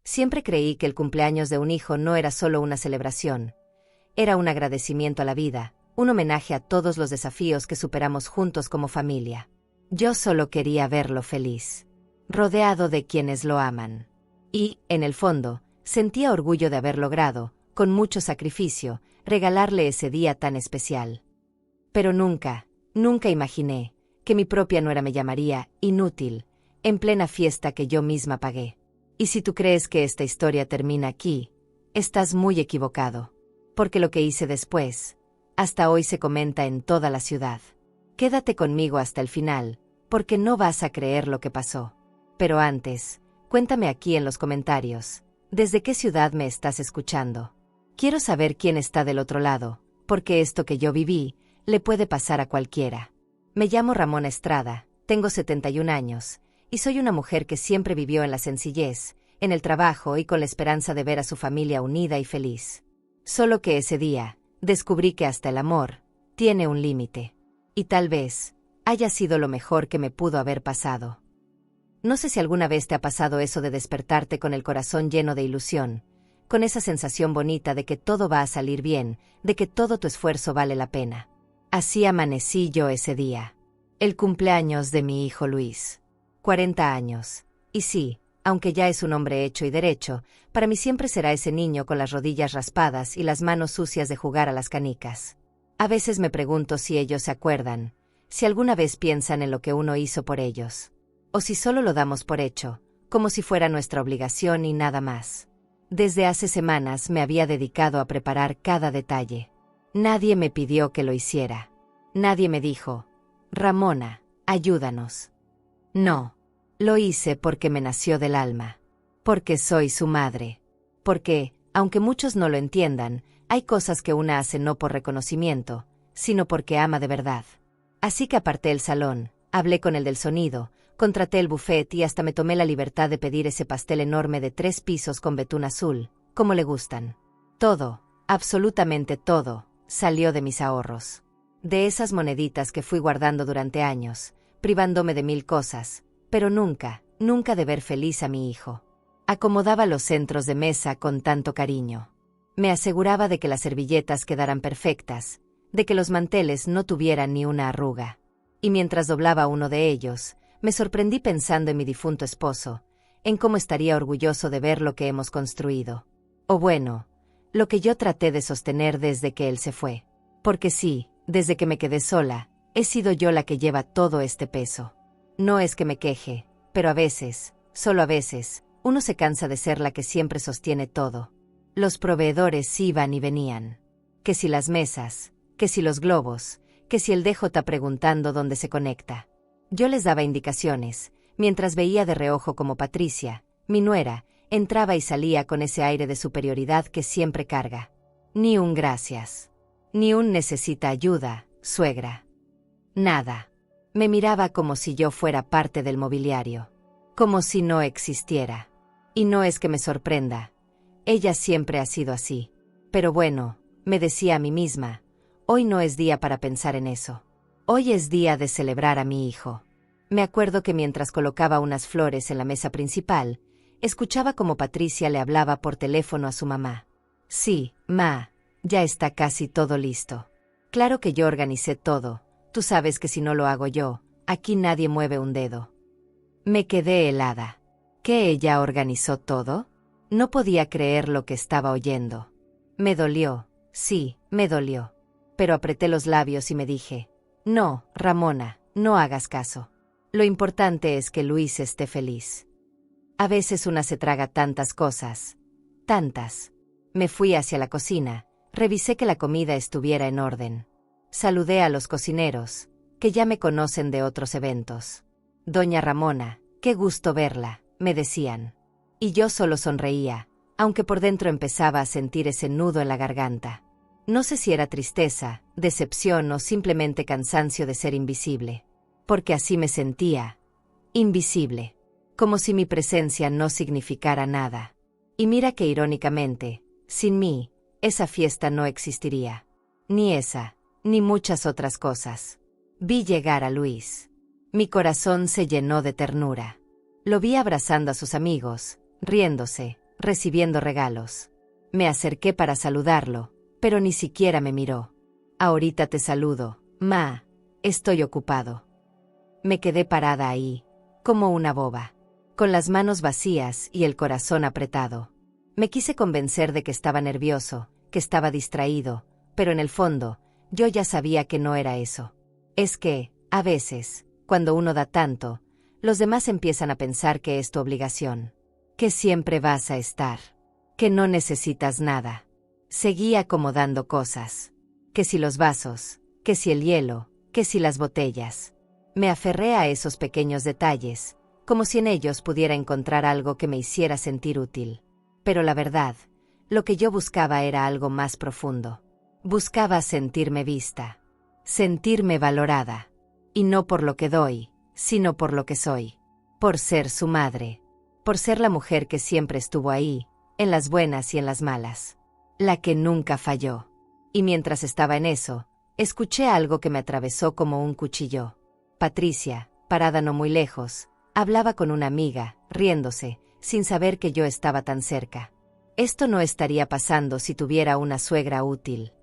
Siempre creí que el cumpleaños de un hijo no era solo una celebración. Era un agradecimiento a la vida, un homenaje a todos los desafíos que superamos juntos como familia. Yo solo quería verlo feliz, rodeado de quienes lo aman. Y, en el fondo, sentía orgullo de haber logrado, con mucho sacrificio, regalarle ese día tan especial. Pero nunca imaginé que mi propia nuera me llamaría inútil, en plena fiesta que yo misma pagué. Y si tú crees que esta historia termina aquí, estás muy equivocado. Porque lo que hice después, hasta hoy se comenta en toda la ciudad. Quédate conmigo hasta el final, porque no vas a creer lo que pasó. Pero antes, cuéntame aquí en los comentarios, ¿desde qué ciudad me estás escuchando? Quiero saber quién está del otro lado, porque esto que yo viví, le puede pasar a cualquiera. Me llamo Ramona Estrada, tengo 71 años, y soy una mujer que siempre vivió en la sencillez, en el trabajo y con la esperanza de ver a su familia unida y feliz. Solo que ese día, descubrí que hasta el amor tiene un límite. Y tal vez haya sido lo mejor que me pudo haber pasado. No sé si alguna vez te ha pasado eso de despertarte con el corazón lleno de ilusión, con esa sensación bonita de que todo va a salir bien, de que todo tu esfuerzo vale la pena. Así amanecí yo ese día. El cumpleaños de mi hijo Luis. 40 años. Y sí, aunque ya es un hombre hecho y derecho, para mí siempre será ese niño con las rodillas raspadas y las manos sucias de jugar a las canicas. A veces me pregunto si ellos se acuerdan, si alguna vez piensan en lo que uno hizo por ellos. O si solo lo damos por hecho, como si fuera nuestra obligación y nada más. Desde hace semanas me había dedicado a preparar cada detalle. Nadie me pidió que lo hiciera. Nadie me dijo, Ramona, ayúdanos. No. Lo hice porque me nació del alma. Porque soy su madre. Porque, aunque muchos no lo entiendan, hay cosas que una hace no por reconocimiento, sino porque ama de verdad. Así que aparté el salón, hablé con el del sonido, contraté el buffet y hasta me tomé la libertad de pedir ese pastel enorme de 3 pisos con betún azul, como le gustan. Todo, absolutamente todo, salió de mis ahorros. De esas moneditas que fui guardando durante años, privándome de 1000 cosas, pero nunca de ver feliz a mi hijo. Acomodaba los centros de mesa con tanto cariño. Me aseguraba de que las servilletas quedaran perfectas, de que los manteles no tuvieran ni una arruga. Y mientras doblaba uno de ellos, me sorprendí pensando en mi difunto esposo, en cómo estaría orgulloso de ver lo que hemos construido. O bueno, lo que yo traté de sostener desde que él se fue. Porque sí, desde que me quedé sola, he sido yo la que lleva todo este peso. No es que me queje, pero a veces, solo a veces, uno se cansa de ser la que siempre sostiene todo. Los proveedores iban y venían. Que si las mesas, que si los globos, que si el DJ preguntando dónde se conecta. Yo les daba indicaciones, mientras veía de reojo como Patricia, mi nuera, entraba y salía con ese aire de superioridad que siempre carga. Ni un gracias. Ni un necesita ayuda, suegra. Nada. Me miraba como si yo fuera parte del mobiliario. Como si no existiera. Y no es que me sorprenda. Ella siempre ha sido así. Pero bueno, me decía a mí misma, hoy no es día para pensar en eso. Hoy es día de celebrar a mi hijo. Me acuerdo que mientras colocaba unas flores en la mesa principal, escuchaba como Patricia le hablaba por teléfono a su mamá. Sí, ma, ya está casi todo listo. Claro que yo organicé todo. Tú sabes que si no lo hago yo, aquí nadie mueve un dedo. Me quedé helada. ¿Que ella organizó todo? No podía creer lo que estaba oyendo. Me dolió, sí, me dolió. Pero apreté los labios y me dije, no, Ramona, no hagas caso. Lo importante es que Luis esté feliz. A veces una se traga tantas cosas. Tantas. Me fui hacia la cocina, revisé que la comida estuviera en orden. Saludé a los cocineros, que ya me conocen de otros eventos. Doña Ramona, qué gusto verla, me decían. Y yo solo sonreía, aunque por dentro empezaba a sentir ese nudo en la garganta. No sé si era tristeza, decepción o simplemente cansancio de ser invisible. Porque así me sentía. Invisible. Como si mi presencia no significara nada. Y mira que irónicamente, sin mí, esa fiesta no existiría. Ni esa, ni muchas otras cosas. Vi llegar a Luis. Mi corazón se llenó de ternura. Lo vi abrazando a sus amigos, riéndose, recibiendo regalos. Me acerqué para saludarlo, pero ni siquiera me miró. Ahorita te saludo, ma, estoy ocupado. Me quedé parada ahí, como una boba, con las manos vacías y el corazón apretado. Me quise convencer de que estaba nervioso, que estaba distraído, pero en el fondo, yo ya sabía que no era eso. Es que, a veces, cuando uno da tanto, los demás empiezan a pensar que es tu obligación, que siempre vas a estar, que no necesitas nada. Seguí acomodando cosas, que si los vasos, que si el hielo, que si las botellas. Me aferré a esos pequeños detalles, como si en ellos pudiera encontrar algo que me hiciera sentir útil. Pero la verdad, lo que yo buscaba era algo más profundo. Buscaba sentirme vista, sentirme valorada, y no por lo que doy, sino por lo que soy, por ser su madre, por ser la mujer que siempre estuvo ahí, en las buenas y en las malas, la que nunca falló. Y mientras estaba en eso, escuché algo que me atravesó como un cuchillo. Patricia, parada no muy lejos, hablaba con una amiga, riéndose, sin saber que yo estaba tan cerca. Esto no estaría pasando si tuviera una suegra útil.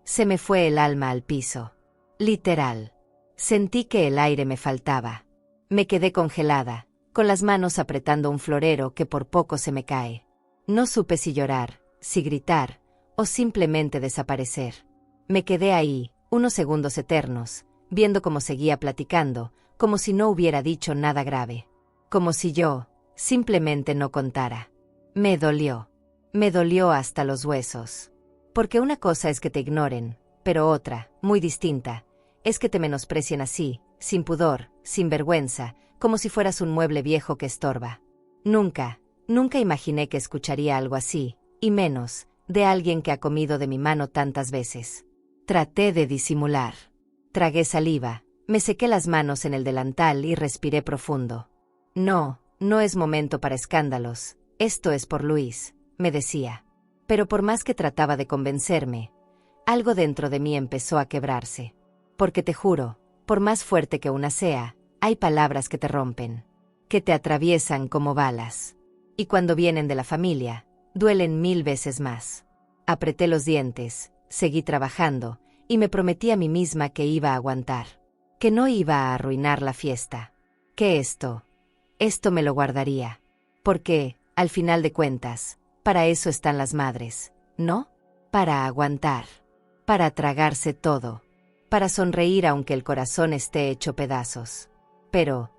Se me fue el alma al piso. Literal. Sentí que el aire me faltaba. Me quedé congelada, con las manos apretando un florero que por poco se me cae. No supe si llorar, si gritar, o simplemente desaparecer. Me quedé ahí, unos segundos eternos, viendo cómo seguía platicando, como si no hubiera dicho nada grave. Como si yo, simplemente no contara. Me dolió. Me dolió hasta los huesos. Porque una cosa es que te ignoren, pero otra, muy distinta, es que te menosprecien así, sin pudor, sin vergüenza, como si fueras un mueble viejo que estorba. Nunca imaginé que escucharía algo así, y menos, de alguien que ha comido de mi mano tantas veces. Traté de disimular. Tragué saliva, me sequé las manos en el delantal y respiré profundo. No es momento para escándalos, esto es por Luis, me decía. Pero por más que trataba de convencerme, algo dentro de mí empezó a quebrarse. Porque te juro, por más fuerte que una sea, hay palabras que te rompen, que te atraviesan como balas. Y cuando vienen de la familia, duelen 1000 veces más. Apreté los dientes, seguí trabajando, y me prometí a mí misma que iba a aguantar, que no iba a arruinar la fiesta, que esto me lo guardaría. Porque, al final de cuentas, para eso están las madres, ¿no? Para aguantar, para tragarse todo, para sonreír aunque el corazón esté hecho pedazos. Pero,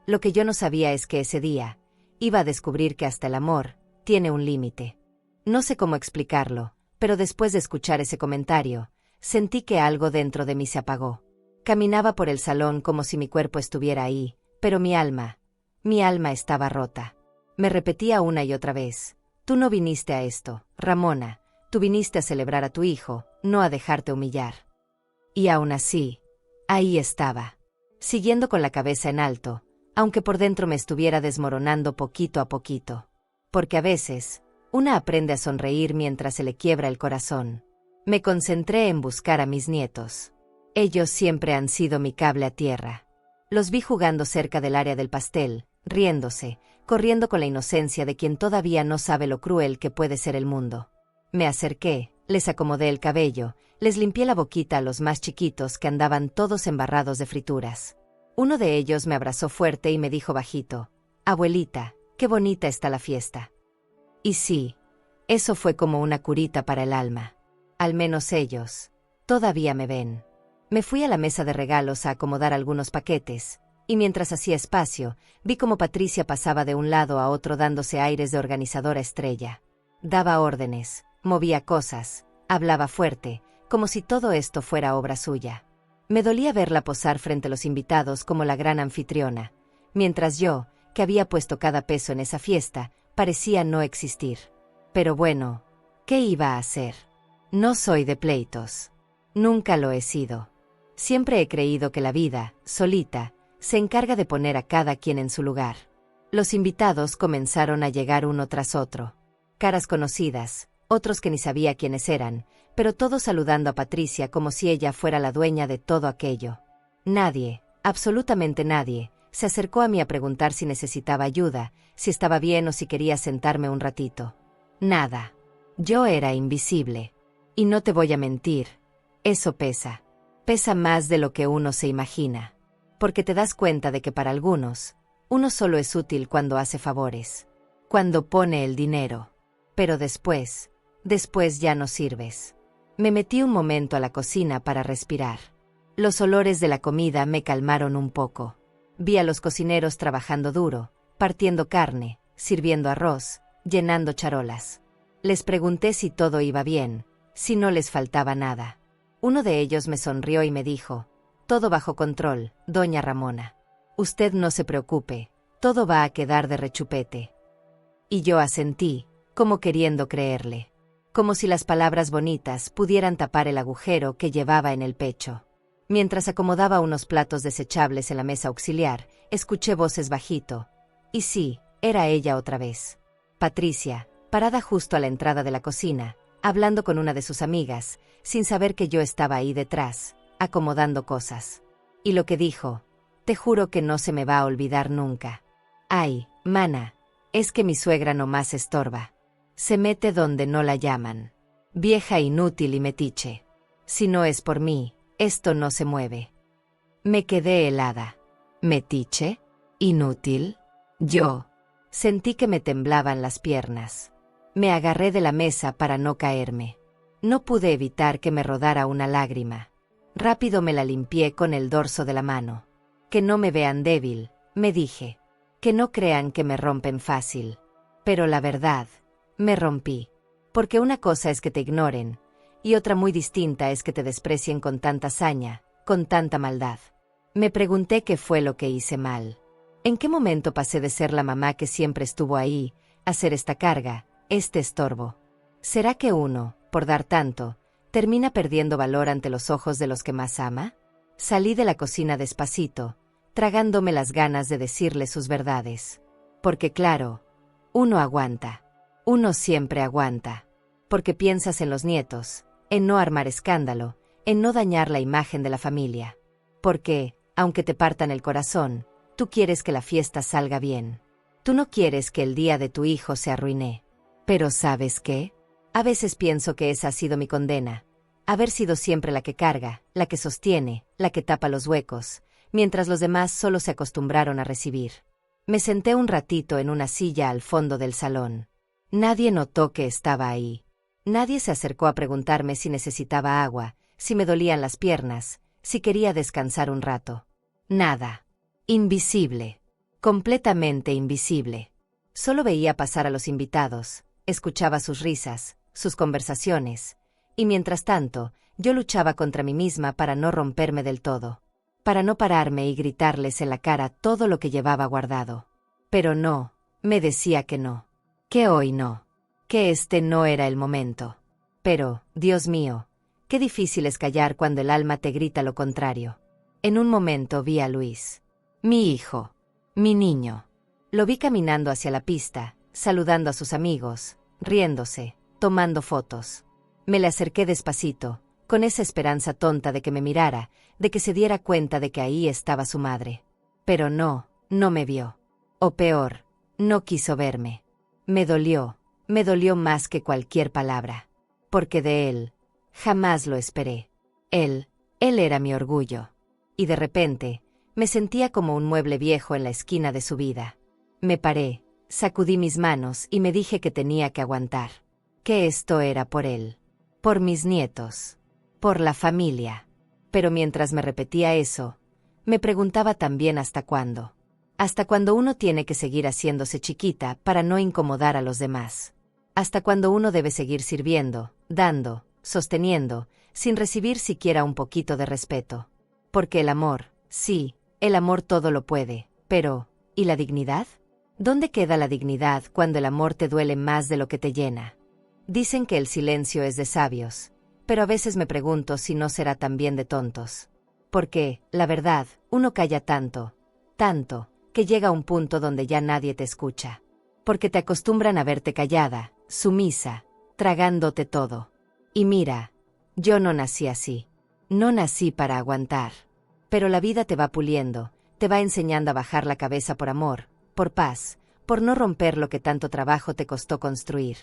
lo que yo no sabía es que ese día, iba a descubrir que hasta el amor tiene un límite. No sé cómo explicarlo, pero después de escuchar ese comentario, sentí que algo dentro de mí se apagó. Caminaba por el salón como si mi cuerpo estuviera ahí, pero mi alma estaba rota. Me repetía una y otra vez: tú no viniste a esto, Ramona, tú viniste a celebrar a tu hijo, no a dejarte humillar. Y aún así, ahí estaba, siguiendo con la cabeza en alto, aunque por dentro me estuviera desmoronando poquito a poquito. Porque a veces, una aprende a sonreír mientras se le quiebra el corazón. Me concentré en buscar a mis nietos. Ellos siempre han sido mi cable a tierra. Los vi jugando cerca del área del pastel, riéndose, corriendo con la inocencia de quien todavía no sabe lo cruel que puede ser el mundo. Me acerqué, les acomodé el cabello, les limpié la boquita a los más chiquitos que andaban todos embarrados de frituras. Uno de ellos me abrazó fuerte y me dijo bajito: abuelita, qué bonita está la fiesta. Y sí, eso fue como una curita para el alma. Al menos ellos todavía me ven. Me fui a la mesa de regalos a acomodar algunos paquetes, y mientras hacía espacio, vi cómo Patricia pasaba de un lado a otro dándose aires de organizadora estrella. Daba órdenes, movía cosas, hablaba fuerte, como si todo esto fuera obra suya. Me dolía verla posar frente a los invitados como la gran anfitriona, mientras yo, que había puesto cada peso en esa fiesta, parecía no existir. Pero bueno, ¿qué iba a hacer? No soy de pleitos. Nunca lo he sido. Siempre he creído que la vida, solita, se encarga de poner a cada quien en su lugar. Los invitados comenzaron a llegar uno tras otro. Caras conocidas, otros que ni sabía quiénes eran, pero todos saludando a Patricia como si ella fuera la dueña de todo aquello. Nadie, absolutamente nadie, Se acercó a mí a preguntar si necesitaba ayuda, si estaba bien o si quería sentarme un ratito. Nada. Yo era invisible. Y no te voy a mentir. Eso pesa. Pesa más de lo que uno se imagina. Porque te das cuenta de que para algunos, uno solo es útil cuando hace favores. Cuando pone el dinero. Pero después ya no sirves. Me metí un momento a la cocina para respirar. Los olores de la comida me calmaron un poco. Vi a los cocineros trabajando duro, partiendo carne, sirviendo arroz, llenando charolas. Les pregunté si todo iba bien, si no les faltaba nada. Uno de ellos me sonrió y me dijo: «Todo bajo control, doña Ramona. Usted no se preocupe, todo va a quedar de rechupete». Y yo asentí, como queriendo creerle. Como si las palabras bonitas pudieran tapar el agujero que llevaba en el pecho. Mientras acomodaba unos platos desechables en la mesa auxiliar, escuché voces bajito. Y sí, era ella otra vez. Patricia, parada justo a la entrada de la cocina, hablando con una de sus amigas, sin saber que yo estaba ahí detrás, acomodando cosas. Y lo que dijo, te juro que no se me va a olvidar nunca. Ay, mana, es que mi suegra nomás estorba. Se mete donde no la llaman. Vieja inútil y metiche. Si no es por mí, esto no se mueve. Me quedé helada. ¿Metiche? ¿Inútil? Yo. Sentí que me temblaban las piernas. Me agarré de la mesa para no caerme. No pude evitar que me rodara una lágrima. Rápido me la limpié con el dorso de la mano. Que no me vean débil, me dije. Que no crean que me rompen fácil. Pero la verdad, me rompí. Porque una cosa es que te ignoren, y otra muy distinta es que te desprecien con tanta saña, con tanta maldad. Me pregunté qué fue lo que hice mal. ¿En qué momento pasé de ser la mamá que siempre estuvo ahí, a ser esta carga, este estorbo? ¿Será que uno, por dar tanto, termina perdiendo valor ante los ojos de los que más ama? Salí de la cocina despacito, tragándome las ganas de decirle sus verdades. Porque claro, uno aguanta. Uno siempre aguanta. Porque piensas en los nietos, en no armar escándalo, en no dañar la imagen de la familia. Porque, aunque te partan el corazón, tú quieres que la fiesta salga bien. Tú no quieres que el día de tu hijo se arruine. Pero ¿sabes qué? A veces pienso que esa ha sido mi condena. Haber sido siempre la que carga, la que sostiene, la que tapa los huecos, mientras los demás solo se acostumbraron a recibir. Me senté un ratito en una silla al fondo del salón. Nadie notó que estaba ahí. Nadie se acercó a preguntarme si necesitaba agua, si me dolían las piernas, si quería descansar un rato. Nada. Invisible. Completamente invisible. Solo veía pasar a los invitados, escuchaba sus risas, sus conversaciones, y mientras tanto, yo luchaba contra mí misma para no romperme del todo, para no pararme y gritarles en la cara todo lo que llevaba guardado. Pero no, me decía que no. Que hoy no. Que este no era el momento. Pero, Dios mío, qué difícil es callar cuando el alma te grita lo contrario. En un momento vi a Luis. Mi hijo. Mi niño. Lo vi caminando hacia la pista, saludando a sus amigos, riéndose, tomando fotos. Me le acerqué despacito, con esa esperanza tonta de que me mirara, de que se diera cuenta de que ahí estaba su madre. Pero no me vio. O peor, no quiso verme. Me dolió más que cualquier palabra. Porque de él, jamás lo esperé. Él era mi orgullo. Y de repente, me sentía como un mueble viejo en la esquina de su vida. Me paré, sacudí mis manos y me dije que tenía que aguantar. Que esto era por él. Por mis nietos. Por la familia. Pero mientras me repetía eso, me preguntaba también hasta cuándo. Hasta cuando uno tiene que seguir haciéndose chiquita para no incomodar a los demás. Hasta cuando uno debe seguir sirviendo, dando, sosteniendo, sin recibir siquiera un poquito de respeto. Porque el amor, sí, el amor todo lo puede, pero, ¿y la dignidad? ¿Dónde queda la dignidad cuando el amor te duele más de lo que te llena? Dicen que el silencio es de sabios, pero a veces me pregunto si no será también de tontos. Porque, la verdad, uno calla tanto, que llega a un punto donde ya nadie te escucha. Porque te acostumbran a verte callada, sumisa, tragándote todo. Y mira, yo no nací así. No nací para aguantar. Pero la vida te va puliendo, Te va enseñando a bajar la cabeza por amor, por paz, por no romper lo que tanto trabajo te costó construir.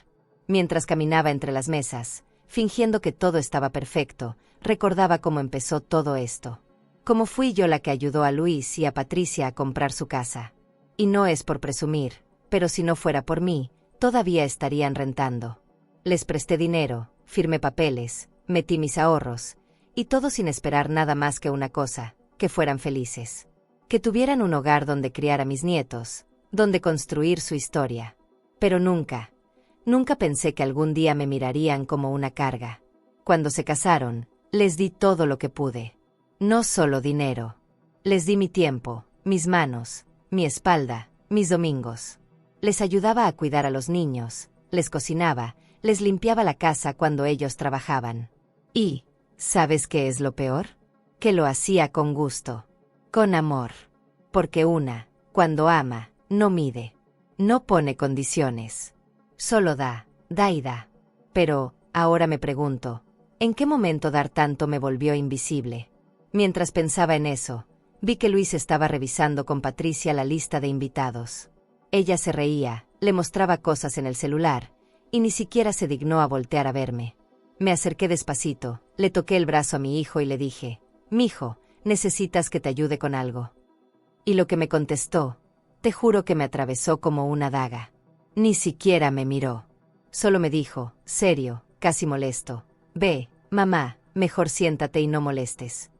Mientras caminaba entre las mesas, fingiendo que todo estaba perfecto, recordaba cómo empezó todo esto. Cómo fui yo la que ayudó a Luis y a Patricia a comprar su casa. Y no es por presumir, pero si no fuera por mí, todavía estarían rentando. Les presté dinero, firmé papeles, metí mis ahorros, y todo sin esperar nada más que una cosa, que fueran felices. Que tuvieran un hogar donde criar a mis nietos, donde construir su historia. Pero nunca pensé que algún día me mirarían como una carga. Cuando se casaron, les di todo lo que pude. No solo dinero. Les di mi tiempo, mis manos, mi espalda, mis domingos. Les ayudaba a cuidar a los niños, les cocinaba, les limpiaba la casa cuando ellos trabajaban. Y, ¿sabes qué es lo peor? Que lo hacía con gusto. Con amor. Porque cuando ama, no mide. No pone condiciones. Solo da y da. Pero, ahora me pregunto, ¿en qué momento dar tanto me volvió invisible? Mientras pensaba en eso, vi que Luis estaba revisando con Patricia la lista de invitados. Ella se reía, le mostraba cosas en el celular, y ni siquiera se dignó a voltear a verme. Me acerqué despacito, le toqué el brazo a mi hijo y le dije, «Mijo, necesitas que te ayude con algo». Y lo que me contestó, te juro que me atravesó como una daga. Ni siquiera me miró. Solo me dijo, serio, casi molesto, «Ve, mamá, mejor siéntate y no molestes».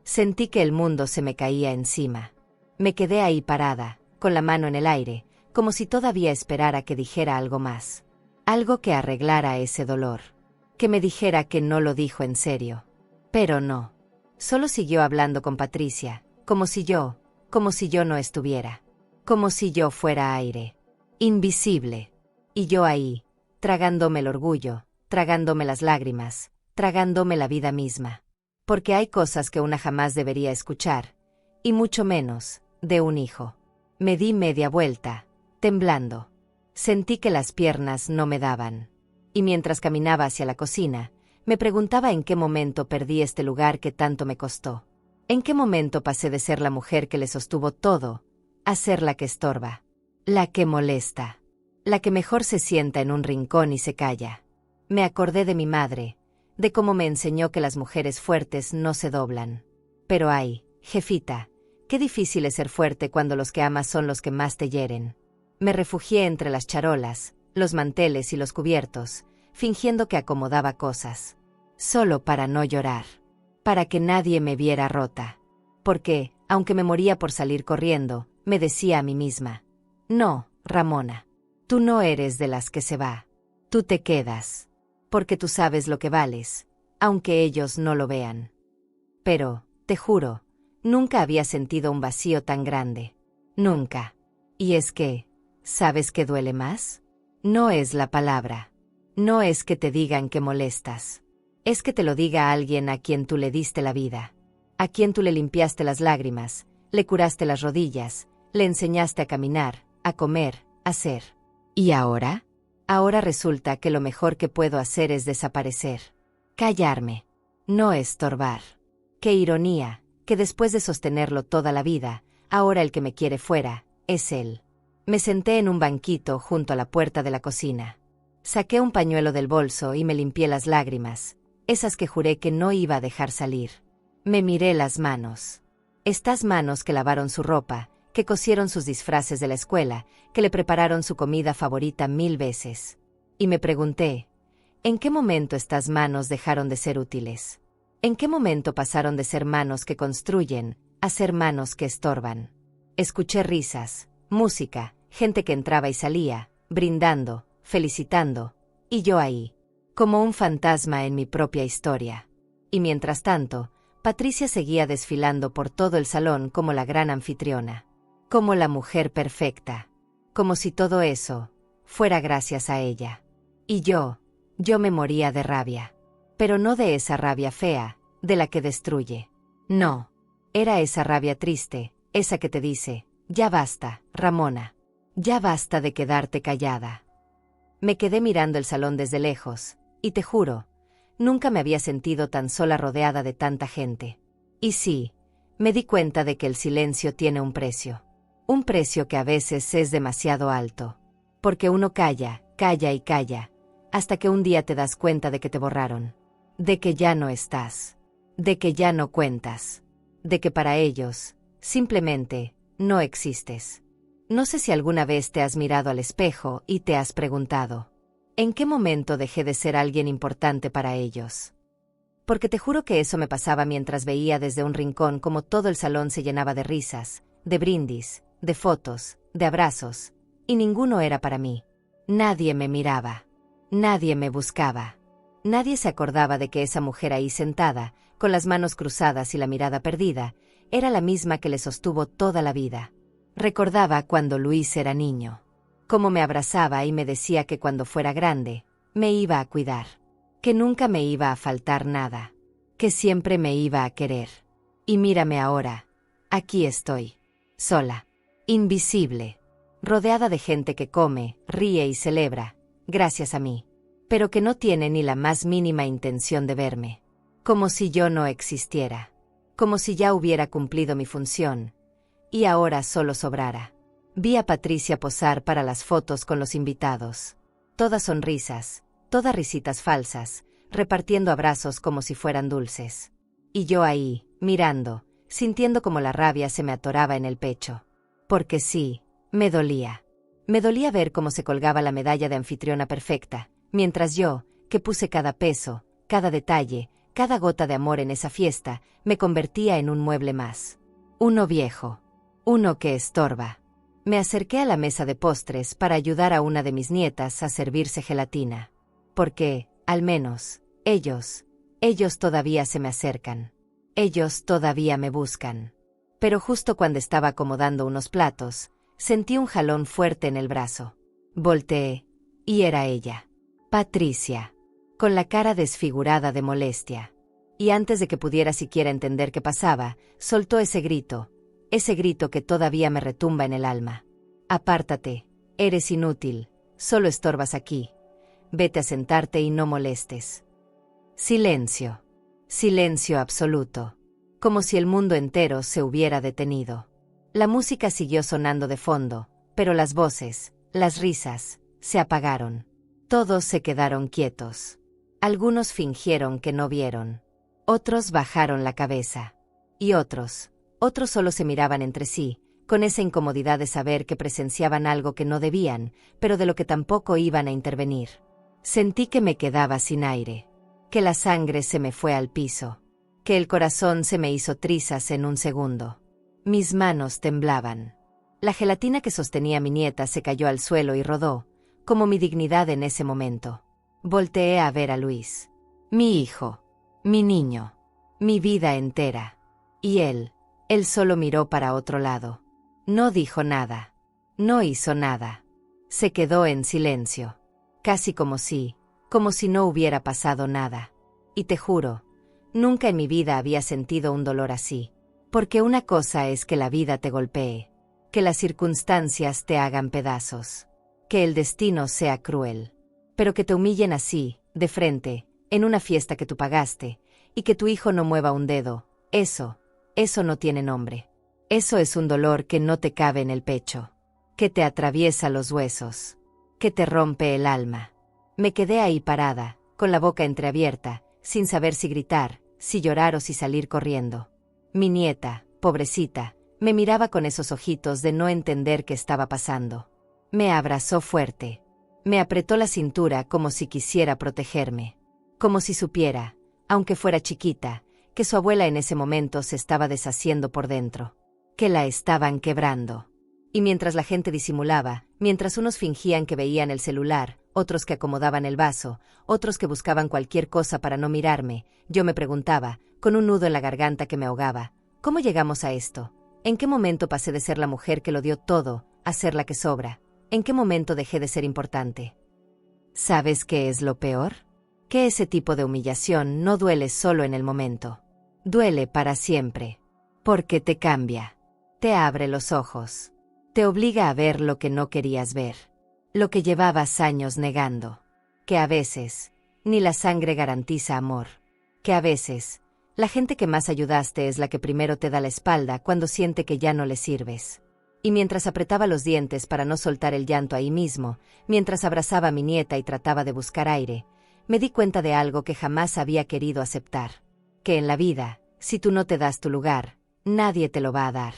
Sentí que el mundo se me caía encima. Me quedé ahí parada, con la mano en el aire, como si todavía esperara que dijera algo más. Algo que arreglara ese dolor. Que me dijera que no lo dijo en serio. Pero no. Solo siguió hablando con Patricia, como si yo no estuviera. Como si yo fuera aire. Invisible. Y yo ahí, tragándome el orgullo, tragándome las lágrimas, tragándome la vida misma. Porque hay cosas que una jamás debería escuchar, y mucho menos, de un hijo. Me di media vuelta, temblando. Sentí que las piernas no me daban. Y mientras caminaba hacia la cocina, me preguntaba en qué momento perdí este lugar que tanto me costó. En qué momento pasé de ser la mujer que le sostuvo todo, a ser la que estorba. La que molesta. La que mejor se sienta en un rincón y se calla. Me acordé de mi madre, de cómo me enseñó que las mujeres fuertes no se doblan. Pero ay, jefita, qué difícil es ser fuerte cuando los que amas son los que más te hieren. Me refugié entre las charolas, los manteles y los cubiertos, fingiendo que acomodaba cosas. Solo para no llorar. Para que nadie me viera rota. Porque, aunque me moría por salir corriendo, me decía a mí misma, «No, Ramona. Tú no eres de las que se va. Tú te quedas. Porque tú sabes lo que vales, aunque ellos no lo vean». Pero, te juro, nunca había sentido un vacío tan grande. Nunca. Y es que, ¿sabes qué duele más? No es la palabra. No es que te digan que molestas. Es que te lo diga alguien a quien tú le diste la vida. A quien tú le limpiaste las lágrimas, le curaste las rodillas, le enseñaste a caminar, a comer, a ser. ¿Y ahora? Ahora resulta que lo mejor que puedo hacer es desaparecer. Callarme. No estorbar. Qué ironía, que después de sostenerlo toda la vida, ahora el que me quiere fuera, es él. Me senté en un banquito junto a la puerta de la cocina. Saqué un pañuelo del bolso y me limpié las lágrimas, esas que juré que no iba a dejar salir. Me miré las manos. Estas manos que lavaron su ropa, que cosieron sus disfraces de la escuela, que le prepararon su comida favorita 1000 veces. Y me pregunté, ¿en qué momento estas manos dejaron de ser útiles? ¿En qué momento pasaron de ser manos que construyen a ser manos que estorban? Escuché risas, música, gente que entraba y salía, brindando, felicitando, y yo ahí, como un fantasma en mi propia historia. Y mientras tanto, Patricia seguía desfilando por todo el salón como la gran anfitriona, como la mujer perfecta, como si todo eso fuera gracias a ella. Y yo me moría de rabia. Pero no de esa rabia fea, de la que destruye. No, era esa rabia triste, esa que te dice, ya basta, Ramona, ya basta de quedarte callada. Me quedé mirando el salón desde lejos, y te juro, nunca me había sentido tan sola rodeada de tanta gente. Y sí, Me di cuenta de que el silencio tiene un precio. Un precio que a veces es demasiado alto. Porque uno calla, calla y calla, hasta que un día te das cuenta de que te borraron. De que ya no estás. De que ya no cuentas. De que para ellos, simplemente, no existes. No sé si alguna vez te has mirado al espejo y te has preguntado, ¿en qué momento dejé de ser alguien importante para ellos? Porque te juro que eso me pasaba mientras veía desde un rincón cómo todo el salón se llenaba de risas, de brindis, de fotos, de abrazos, y ninguno era para mí. Nadie me miraba. Nadie me buscaba. Nadie se acordaba de que esa mujer ahí sentada, con las manos cruzadas y la mirada perdida, era la misma que le sostuvo toda la vida. Recordaba cuando Luis era niño. Cómo me abrazaba y me decía que cuando fuera grande, me iba a cuidar. Que nunca me iba a faltar nada. Que siempre me iba a querer. Y mírame ahora. Aquí estoy. Sola. Invisible. Rodeada de gente que come, ríe y celebra, gracias a mí. Pero que no tiene ni la más mínima intención de verme. Como si yo no existiera. Como si ya hubiera cumplido mi función. Y ahora solo sobrara. Vi a Patricia posar para las fotos con los invitados. Todas sonrisas, todas risitas falsas, repartiendo abrazos como si fueran dulces. Y yo ahí, mirando, sintiendo como la rabia se me atoraba en el pecho. Porque sí, me dolía. Me dolía ver cómo se colgaba la medalla de anfitriona perfecta, mientras yo, que puse cada peso, cada detalle, cada gota de amor en esa fiesta, me convertía en un mueble más. Uno viejo. Uno que estorba. Me acerqué a la mesa de postres para ayudar a una de mis nietas a servirse gelatina. Porque, al menos, ellos todavía se me acercan. Ellos todavía me buscan. Pero justo cuando estaba acomodando unos platos, sentí un jalón fuerte en el brazo. Volteé, y era ella. Patricia. Con la cara desfigurada de molestia. Y antes de que pudiera siquiera entender qué pasaba, soltó ese grito que todavía me retumba en el alma. Apártate, eres inútil, solo estorbas aquí. Vete a sentarte y no molestes. Silencio. Silencio absoluto. Como si el mundo entero se hubiera detenido. La música siguió sonando de fondo, pero las voces, las risas, se apagaron. Todos se quedaron quietos. Algunos fingieron que no vieron. Otros bajaron la cabeza. Y otros solo se miraban entre sí, con esa incomodidad de saber que presenciaban algo que no debían, pero de lo que tampoco iban a intervenir. Sentí que me quedaba sin aire, que la sangre se me fue al piso, que el corazón se me hizo trizas en un segundo. Mis manos temblaban. La gelatina que sostenía mi nieta se cayó al suelo y rodó, como mi dignidad en ese momento. Volteé a ver a Luis. Mi hijo. Mi niño. Mi vida entera. Y él solo miró para otro lado. No dijo nada. No hizo nada. Se quedó en silencio. Casi como si no hubiera pasado nada. Y te juro, nunca en mi vida había sentido un dolor así. Porque una cosa es que la vida te golpee, que las circunstancias te hagan pedazos, que el destino sea cruel. Pero que te humillen así, de frente, en una fiesta que tú pagaste, y que tu hijo no mueva un dedo, eso no tiene nombre. Eso es un dolor que no te cabe en el pecho, que te atraviesa los huesos, que te rompe el alma. Me quedé ahí parada, con la boca entreabierta, sin saber si gritar, si llorar o si salir corriendo. Mi nieta, pobrecita, me miraba con esos ojitos de no entender qué estaba pasando. Me abrazó fuerte. Me apretó la cintura como si quisiera protegerme. Como si supiera, aunque fuera chiquita, que su abuela en ese momento se estaba deshaciendo por dentro. Que la estaban quebrando. Y mientras la gente disimulaba, mientras unos fingían que veían el celular, otros que acomodaban el vaso, otros que buscaban cualquier cosa para no mirarme, yo me preguntaba, con un nudo en la garganta que me ahogaba, ¿cómo llegamos a esto? ¿En qué momento pasé de ser la mujer que lo dio todo, a ser la que sobra? ¿En qué momento dejé de ser importante? ¿Sabes qué es lo peor? Que ese tipo de humillación no duele solo en el momento. Duele para siempre. Porque te cambia. Te abre los ojos. Te obliga a ver lo que no querías ver. Lo que llevabas años negando. Que a veces, ni la sangre garantiza amor. Que a veces, La gente que más ayudaste es la que primero te da la espalda cuando siente que ya no le sirves. Y mientras apretaba los dientes para no soltar el llanto ahí mismo, mientras abrazaba a mi nieta y trataba de buscar aire, me di cuenta de algo que jamás había querido aceptar. Que en la vida, si tú no te das tu lugar, nadie te lo va a dar.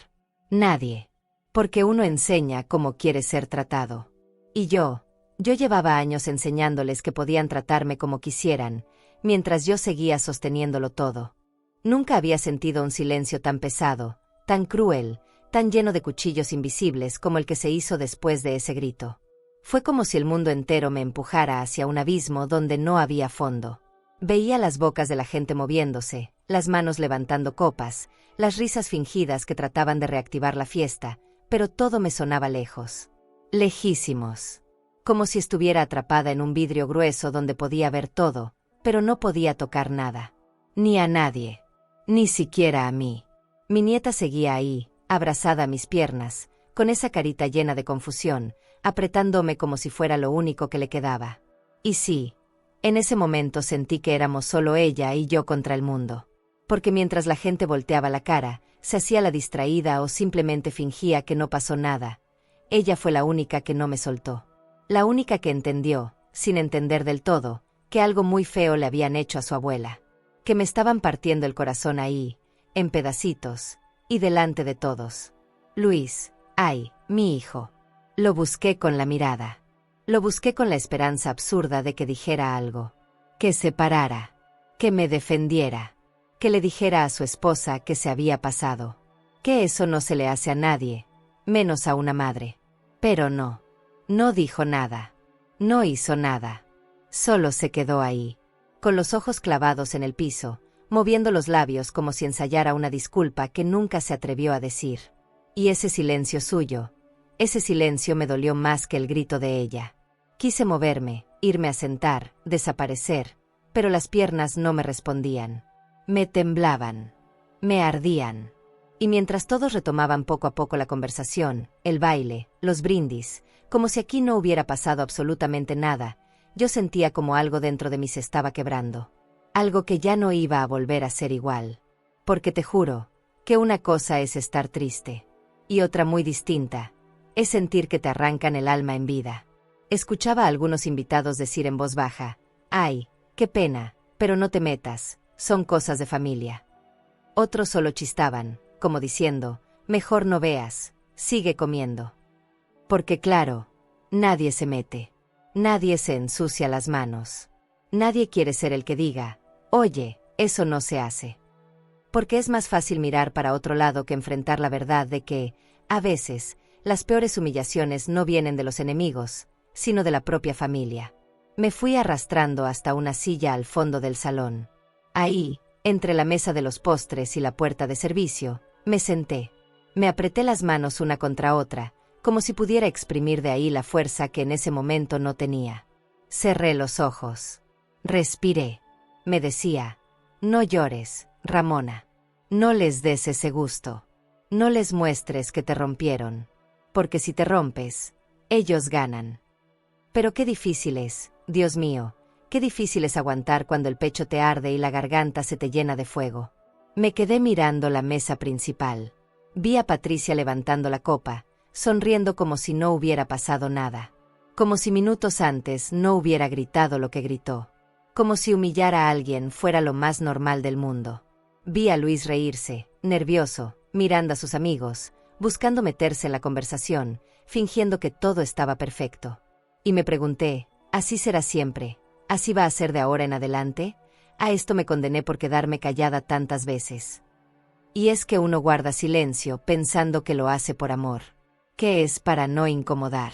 Nadie. Porque uno enseña cómo quiere ser tratado. Y yo llevaba años enseñándoles que podían tratarme como quisieran, mientras yo seguía sosteniéndolo todo. Nunca había sentido un silencio tan pesado, tan cruel, tan lleno de cuchillos invisibles como el que se hizo después de ese grito. Fue como si el mundo entero me empujara hacia un abismo donde no había fondo. Veía las bocas de la gente moviéndose, las manos levantando copas, las risas fingidas que trataban de reactivar la fiesta, pero todo me sonaba lejos. Lejísimos. Como si estuviera atrapada en un vidrio grueso donde podía ver todo, pero no podía tocar nada. Ni a nadie. Ni siquiera a mí. Mi nieta seguía ahí, abrazada a mis piernas, con esa carita llena de confusión, apretándome como si fuera lo único que le quedaba. Y sí, en ese momento sentí que éramos solo ella y yo contra el mundo. Porque mientras la gente volteaba la cara, se hacía la distraída o simplemente fingía que no pasó nada, ella fue la única que no me soltó. La única que entendió, sin entender del todo, que algo muy feo le habían hecho a su abuela. Que me estaban partiendo el corazón ahí, en pedacitos, y delante de todos. Luis, ay, mi hijo. Lo busqué con la mirada. Lo busqué con la esperanza absurda de que dijera algo. Que se parara. Que me defendiera. Que le dijera a su esposa que se había pasado. Que eso no se le hace a nadie, menos a una madre. Pero no. No dijo nada. No hizo nada. Solo se quedó ahí, con los ojos clavados en el piso, moviendo los labios como si ensayara una disculpa que nunca se atrevió a decir. Y ese silencio suyo, ese silencio me dolió más que el grito de ella. Quise moverme, irme a sentar, desaparecer, pero las piernas no me respondían. Me temblaban. Me ardían. Y mientras todos retomaban poco a poco la conversación, el baile, los brindis, como si aquí no hubiera pasado absolutamente nada, yo sentía como algo dentro de mí se estaba quebrando. Algo que ya no iba a volver a ser igual. Porque te juro, que una cosa es estar triste. Y otra muy distinta, es sentir que te arrancan el alma en vida. Escuchaba a algunos invitados decir en voz baja, «Ay, qué pena, pero no te metas, son cosas de familia». Otros solo chistaban, como diciendo, «Mejor no veas, sigue comiendo». Porque claro, nadie se mete. Nadie se ensucia las manos. Nadie quiere ser el que diga, «Oye, eso no se hace». Porque es más fácil mirar para otro lado que enfrentar la verdad de que, a veces, las peores humillaciones no vienen de los enemigos, sino de la propia familia. Me fui arrastrando hasta una silla al fondo del salón. Ahí, entre la mesa de los postres y la puerta de servicio, me senté. Me apreté las manos una contra otra, como si pudiera exprimir de ahí la fuerza que en ese momento no tenía. Cerré los ojos. Respiré. Me decía, «No llores, Ramona. No les des ese gusto. No les muestres que te rompieron. Porque si te rompes, ellos ganan». Pero qué difícil es, Dios mío, qué difícil es aguantar cuando el pecho te arde y la garganta se te llena de fuego. Me quedé mirando la mesa principal. Vi a Patricia levantando la copa, sonriendo como si no hubiera pasado nada. Como si minutos antes no hubiera gritado lo que gritó. Como si humillar a alguien fuera lo más normal del mundo. Vi a Luis reírse, nervioso, mirando a sus amigos, buscando meterse en la conversación, fingiendo que todo estaba perfecto. Y me pregunté, ¿así será siempre? ¿Así va a ser de ahora en adelante? A esto me condené por quedarme callada tantas veces. Y es que uno guarda silencio pensando que lo hace por amor. Que es para no incomodar.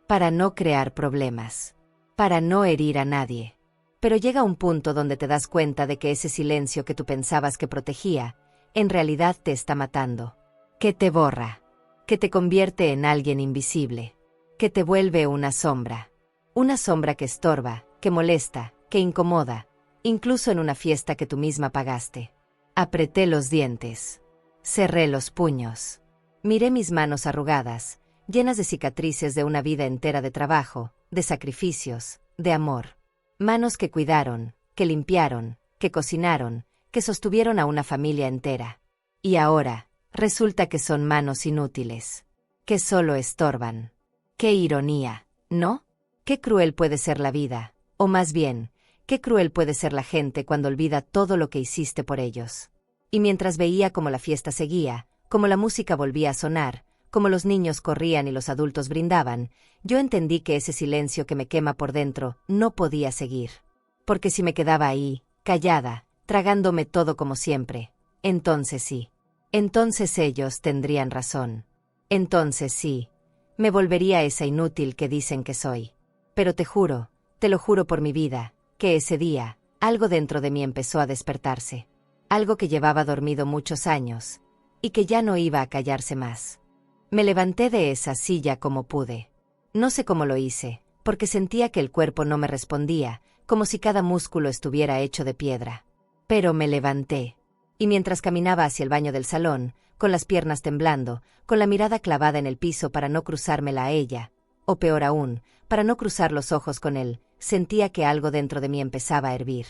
Para no crear problemas. Para no herir a nadie. Pero llega un punto donde te das cuenta de que ese silencio que tú pensabas que protegía, en realidad te está matando. Que te borra. Que te convierte en alguien invisible. Que te vuelve una sombra. Una sombra que estorba, que molesta, que incomoda, incluso en una fiesta que tú misma pagaste. Apreté los dientes. Cerré los puños. Miré mis manos arrugadas, llenas de cicatrices de una vida entera de trabajo, de sacrificios, de amor. Manos que cuidaron, que limpiaron, que cocinaron, que sostuvieron a una familia entera. Y ahora, resulta que son manos inútiles, que solo estorban. ¡Qué ironía!, ¿no? Qué cruel puede ser la vida, o más bien, qué cruel puede ser la gente cuando olvida todo lo que hiciste por ellos. Y mientras veía cómo la fiesta seguía, cómo la música volvía a sonar, cómo los niños corrían y los adultos brindaban, yo entendí que ese silencio que me quema por dentro no podía seguir. Porque si me quedaba ahí, callada, tragándome todo como siempre, entonces sí. Entonces ellos tendrían razón. Entonces sí. Me volvería esa inútil que dicen que soy. Pero te lo juro por mi vida, que ese día, algo dentro de mí empezó a despertarse. Algo que llevaba dormido muchos años, y que ya no iba a callarse más. Me levanté de esa silla como pude. No sé cómo lo hice, porque sentía que el cuerpo no me respondía, como si cada músculo estuviera hecho de piedra. Pero me levanté. Y mientras caminaba hacia el baño del salón, con las piernas temblando, con la mirada clavada en el piso para no cruzármela a ella, o peor aún, para no cruzar los ojos con él, sentía que algo dentro de mí empezaba a hervir.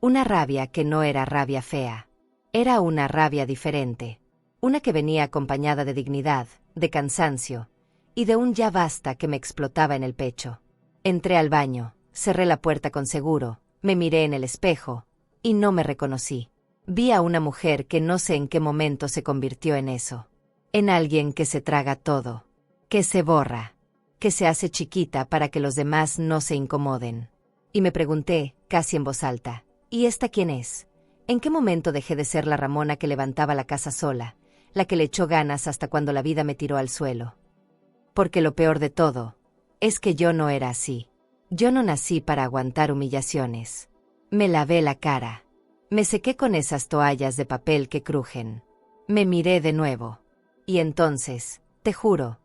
Una rabia que no era rabia fea. Era una rabia diferente. Una que venía acompañada de dignidad, de cansancio, y de un ya basta que me explotaba en el pecho. Entré al baño, cerré la puerta con seguro, me miré en el espejo, y no me reconocí. Vi a una mujer que no sé en qué momento se convirtió en eso. En alguien que se traga todo, que se borra, que se hace chiquita para que los demás no se incomoden. Y me pregunté, casi en voz alta, ¿y esta quién es? ¿En qué momento dejé de ser la Ramona que levantaba la casa sola, la que le echó ganas hasta cuando la vida me tiró al suelo? Porque lo peor de todo es que yo no era así. Yo no nací para aguantar humillaciones. Me lavé la cara. Me sequé con esas toallas de papel que crujen. Me miré de nuevo. Y entonces, te juro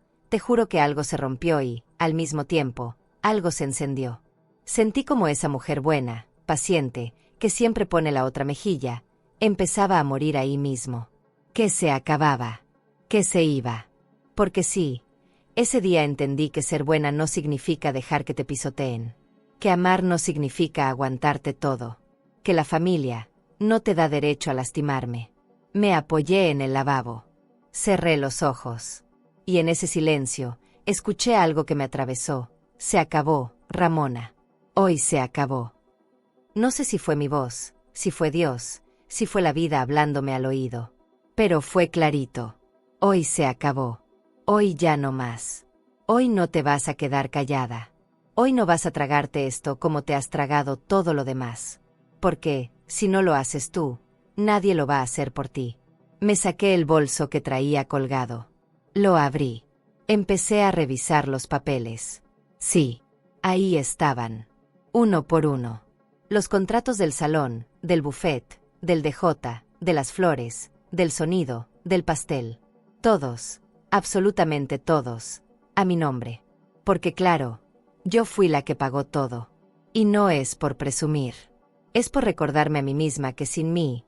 que algo se rompió y, al mismo tiempo, algo se encendió. Sentí como esa mujer buena, paciente, que siempre pone la otra mejilla, empezaba a morir ahí mismo. Que se acababa. Que se iba. Porque sí, ese día entendí que ser buena no significa dejar que te pisoteen. Que amar no significa aguantarte todo. Que la familia no te da derecho a lastimarme. Me apoyé en el lavabo. Cerré los ojos. Y en ese silencio, escuché algo que me atravesó. Se acabó, Ramona. Hoy se acabó. No sé si fue mi voz, si fue Dios, si fue la vida hablándome al oído. Pero fue clarito. Hoy se acabó. Hoy ya no más. Hoy no te vas a quedar callada. Hoy no vas a tragarte esto como te has tragado todo lo demás. Porque, si no lo haces tú, nadie lo va a hacer por ti. Me saqué el bolso que traía colgado. Lo abrí. Empecé a revisar los papeles. Sí, ahí estaban. Uno por uno. Los contratos del salón, del buffet, del DJ, de las flores, del sonido, del pastel. Todos, absolutamente todos, a mi nombre. Porque claro, yo fui la que pagó todo. Y no es por presumir. Es por recordarme a mí misma que sin mí,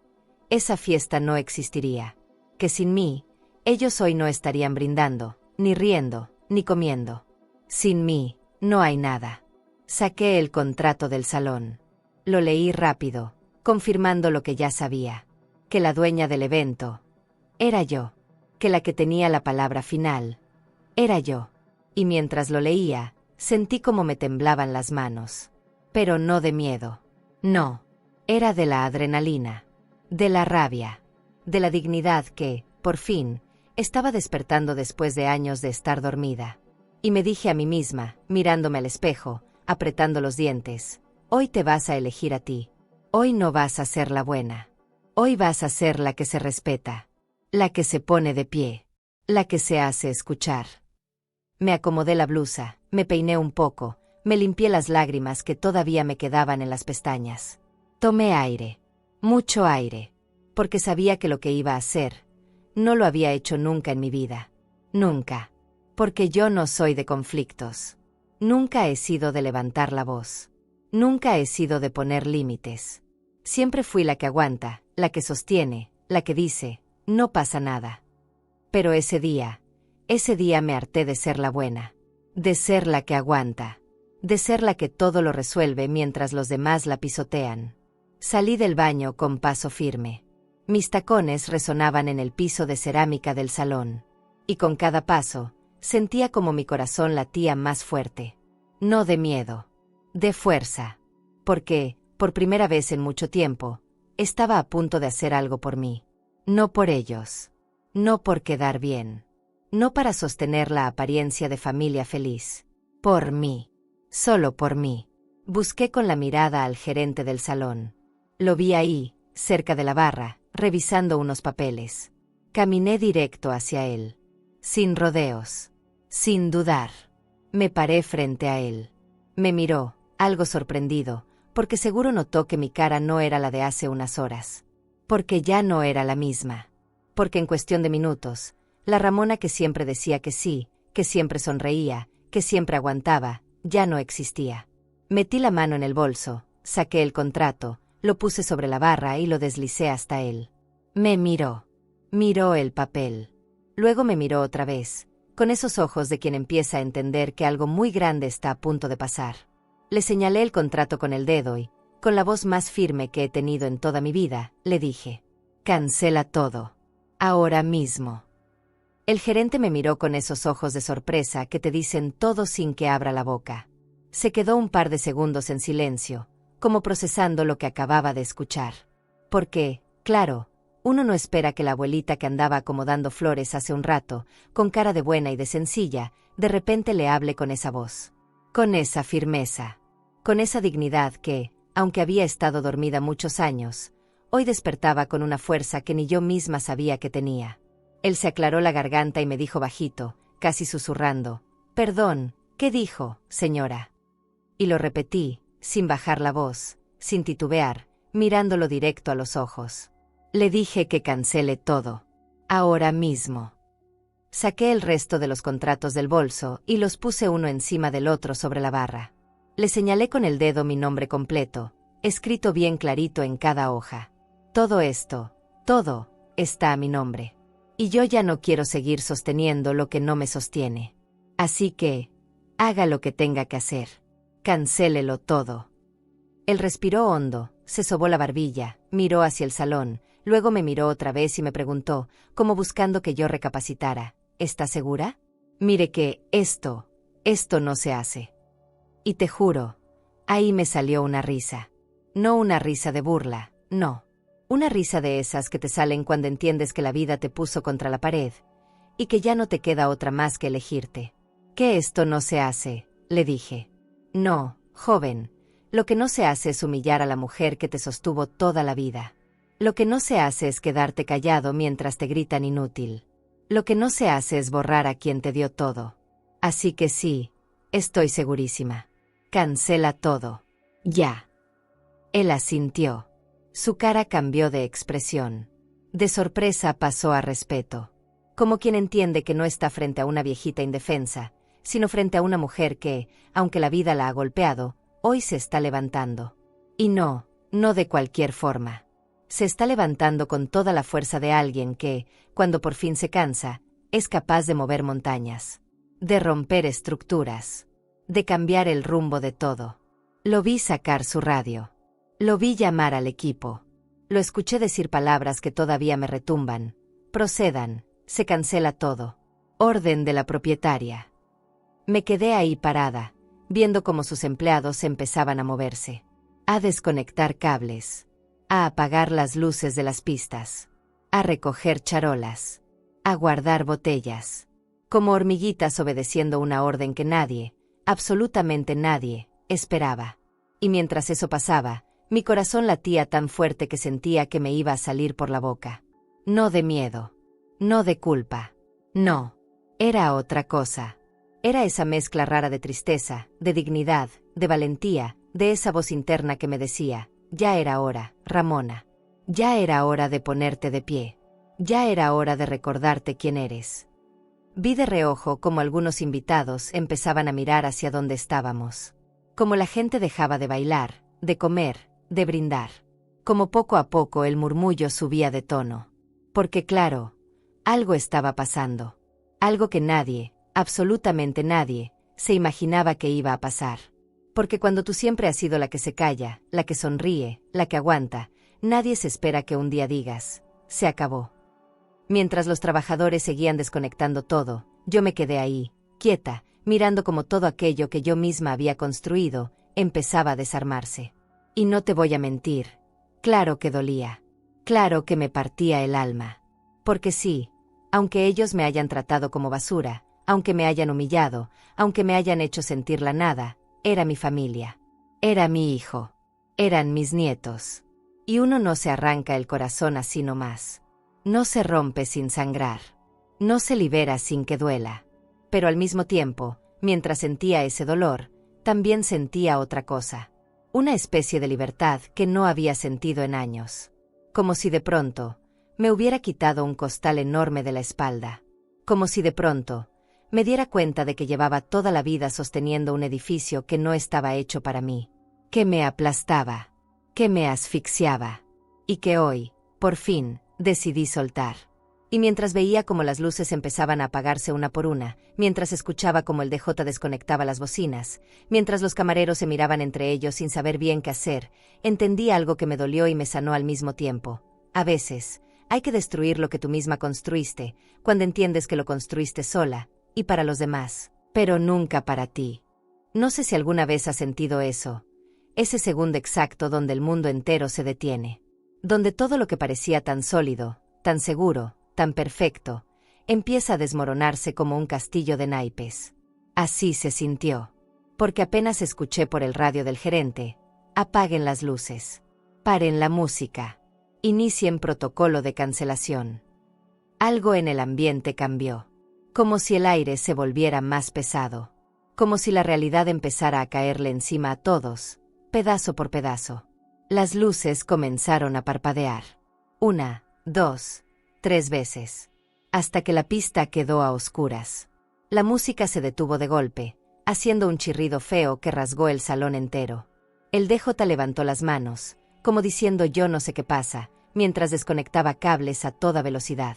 esa fiesta no existiría. Que sin mí, ellos hoy no estarían brindando, ni riendo, ni comiendo. Sin mí, no hay nada. Saqué el contrato del salón. Lo leí rápido, confirmando lo que ya sabía. Que la dueña del evento era yo. Que la que tenía la palabra final era yo. Y mientras lo leía, sentí como me temblaban las manos. Pero no de miedo. No. Era de la adrenalina. De la rabia. De la dignidad que, por fin, estaba despertando después de años de estar dormida. Y me dije a mí misma, mirándome al espejo, apretando los dientes, hoy te vas a elegir a ti. Hoy no vas a ser la buena. Hoy vas a ser la que se respeta. La que se pone de pie. La que se hace escuchar. Me acomodé la blusa, me peiné un poco, me limpié las lágrimas que todavía me quedaban en las pestañas. Tomé aire. Mucho aire. Porque sabía que lo que iba a hacer no lo había hecho nunca en mi vida. Nunca. Porque yo no soy de conflictos. Nunca he sido de levantar la voz. Nunca he sido de poner límites. Siempre fui la que aguanta, la que sostiene, la que dice, no pasa nada. Pero ese día me harté de ser la buena. De ser la que aguanta. De ser la que todo lo resuelve mientras los demás la pisotean. Salí del baño con paso firme. Mis tacones resonaban en el piso de cerámica del salón. Y con cada paso, sentía como mi corazón latía más fuerte. No de miedo, de fuerza. Porque, por primera vez en mucho tiempo, estaba a punto de hacer algo por mí. No por ellos. No por quedar bien. No para sostener la apariencia de familia feliz. Por mí. Solo por mí. Busqué con la mirada al gerente del salón. Lo vi ahí, cerca de la barra, revisando unos papeles. Caminé directo hacia él. Sin rodeos. Sin dudar. Me paré frente a él. Me miró, algo sorprendido, porque seguro notó que mi cara no era la de hace unas horas. Porque ya no era la misma. Porque en cuestión de minutos, la Ramona que siempre decía que sí, que siempre sonreía, que siempre aguantaba, ya no existía. Metí la mano en el bolso, saqué el contrato, lo puse sobre la barra y lo deslicé hasta él. Me miró. Miró el papel. Luego me miró otra vez, con esos ojos de quien empieza a entender que algo muy grande está a punto de pasar. Le señalé el contrato con el dedo y, con la voz más firme que he tenido en toda mi vida, le dije: «Cancela todo. Ahora mismo». El gerente me miró con esos ojos de sorpresa que te dicen todo sin que abra la boca. Se quedó un par de segundos en silencio, como procesando lo que acababa de escuchar. Porque, claro, uno no espera que la abuelita que andaba acomodando flores hace un rato, con cara de buena y de sencilla, de repente le hable con esa voz. Con esa firmeza. Con esa dignidad que, aunque había estado dormida muchos años, hoy despertaba con una fuerza que ni yo misma sabía que tenía. Él se aclaró la garganta y me dijo bajito, casi susurrando: «Perdón, ¿qué dijo, señora?» Y lo repetí, sin bajar la voz, sin titubear, mirándolo directo a los ojos. Le dije que cancele todo. Ahora mismo. Saqué el resto de los contratos del bolso y los puse uno encima del otro sobre la barra. Le señalé con el dedo mi nombre completo, escrito bien clarito en cada hoja. Todo esto, todo, está a mi nombre. Y yo ya no quiero seguir sosteniendo lo que no me sostiene. Así que, haga lo que tenga que hacer. Cancélelo todo. Él respiró hondo, se sobó la barbilla, miró hacia el salón, luego me miró otra vez y me preguntó, como buscando que yo recapacitara: «¿Está segura? Mire que esto no se hace». Y te juro, ahí me salió una risa. No una risa de burla, no. Una risa de esas que te salen cuando entiendes que la vida te puso contra la pared y que ya no te queda otra más que elegirte. «Que esto no se hace», le dije. «No, joven, lo que no se hace es humillar a la mujer que te sostuvo toda la vida. Lo que no se hace es quedarte callado mientras te gritan inútil. Lo que no se hace es borrar a quien te dio todo. Así que sí, estoy segurísima. Cancela todo. Ya». Él asintió. Su cara cambió de expresión. De sorpresa pasó a respeto. Como quien entiende que no está frente a una viejita indefensa, sino frente a una mujer que, aunque la vida la ha golpeado, hoy se está levantando. Y no de cualquier forma. Se está levantando con toda la fuerza de alguien que, cuando por fin se cansa, es capaz de mover montañas, de romper estructuras, de cambiar el rumbo de todo. Lo vi sacar su radio. Lo vi llamar al equipo. Lo escuché decir palabras que todavía me retumban. «Procedan, se cancela todo. Orden de la propietaria». Me quedé ahí parada, viendo cómo sus empleados empezaban a moverse, a desconectar cables, a apagar las luces de las pistas, a recoger charolas, a guardar botellas, como hormiguitas obedeciendo una orden que nadie, absolutamente nadie, esperaba. Y mientras eso pasaba, mi corazón latía tan fuerte que sentía que me iba a salir por la boca. No de miedo, no de culpa, no, era otra cosa. Era esa mezcla rara de tristeza, de dignidad, de valentía, de esa voz interna que me decía: «Ya era hora, Ramona. Ya era hora de ponerte de pie. Ya era hora de recordarte quién eres». Vi de reojo cómo algunos invitados empezaban a mirar hacia donde estábamos. Como la gente dejaba de bailar, de comer, de brindar. Como poco a poco el murmullo subía de tono. Porque claro, algo estaba pasando. Algo que nadie, absolutamente nadie, se imaginaba que iba a pasar. Porque cuando tú siempre has sido la que se calla, la que sonríe, la que aguanta, nadie se espera que un día digas, se acabó. Mientras los trabajadores seguían desconectando todo, yo me quedé ahí, quieta, mirando como todo aquello que yo misma había construido, empezaba a desarmarse. Y no te voy a mentir, claro que dolía. Claro que me partía el alma. Porque sí, aunque ellos me hayan tratado como basura, aunque me hayan humillado, aunque me hayan hecho sentir la nada, era mi familia. Era mi hijo. Eran mis nietos. Y uno no se arranca el corazón así nomás. No se rompe sin sangrar. No se libera sin que duela. Pero al mismo tiempo, mientras sentía ese dolor, también sentía otra cosa. Una especie de libertad que no había sentido en años. Como si de pronto me hubiera quitado un costal enorme de la espalda. Como si de pronto me diera cuenta de que llevaba toda la vida sosteniendo un edificio que no estaba hecho para mí, que me aplastaba, que me asfixiaba, y que hoy, por fin, decidí soltar. Y mientras veía cómo las luces empezaban a apagarse una por una, mientras escuchaba cómo el DJ desconectaba las bocinas, mientras los camareros se miraban entre ellos sin saber bien qué hacer, entendí algo que me dolió y me sanó al mismo tiempo. A veces, hay que destruir lo que tú misma construiste, cuando entiendes que lo construiste sola, y para los demás, pero nunca para ti. No sé si alguna vez has sentido eso, ese segundo exacto donde el mundo entero se detiene. Donde todo lo que parecía tan sólido, tan seguro, tan perfecto, empieza a desmoronarse como un castillo de naipes. Así se sintió. Porque apenas escuché por el radio del gerente, apaguen las luces, paren la música, inicien protocolo de cancelación. Algo en el ambiente cambió. Como si el aire se volviera más pesado. Como si la realidad empezara a caerle encima a todos, pedazo por pedazo. Las luces comenzaron a parpadear. 1, 2, 3 veces. Hasta que la pista quedó a oscuras. La música se detuvo de golpe, haciendo un chirrido feo que rasgó el salón entero. El DJ levantó las manos, como diciendo yo no sé qué pasa, mientras desconectaba cables a toda velocidad.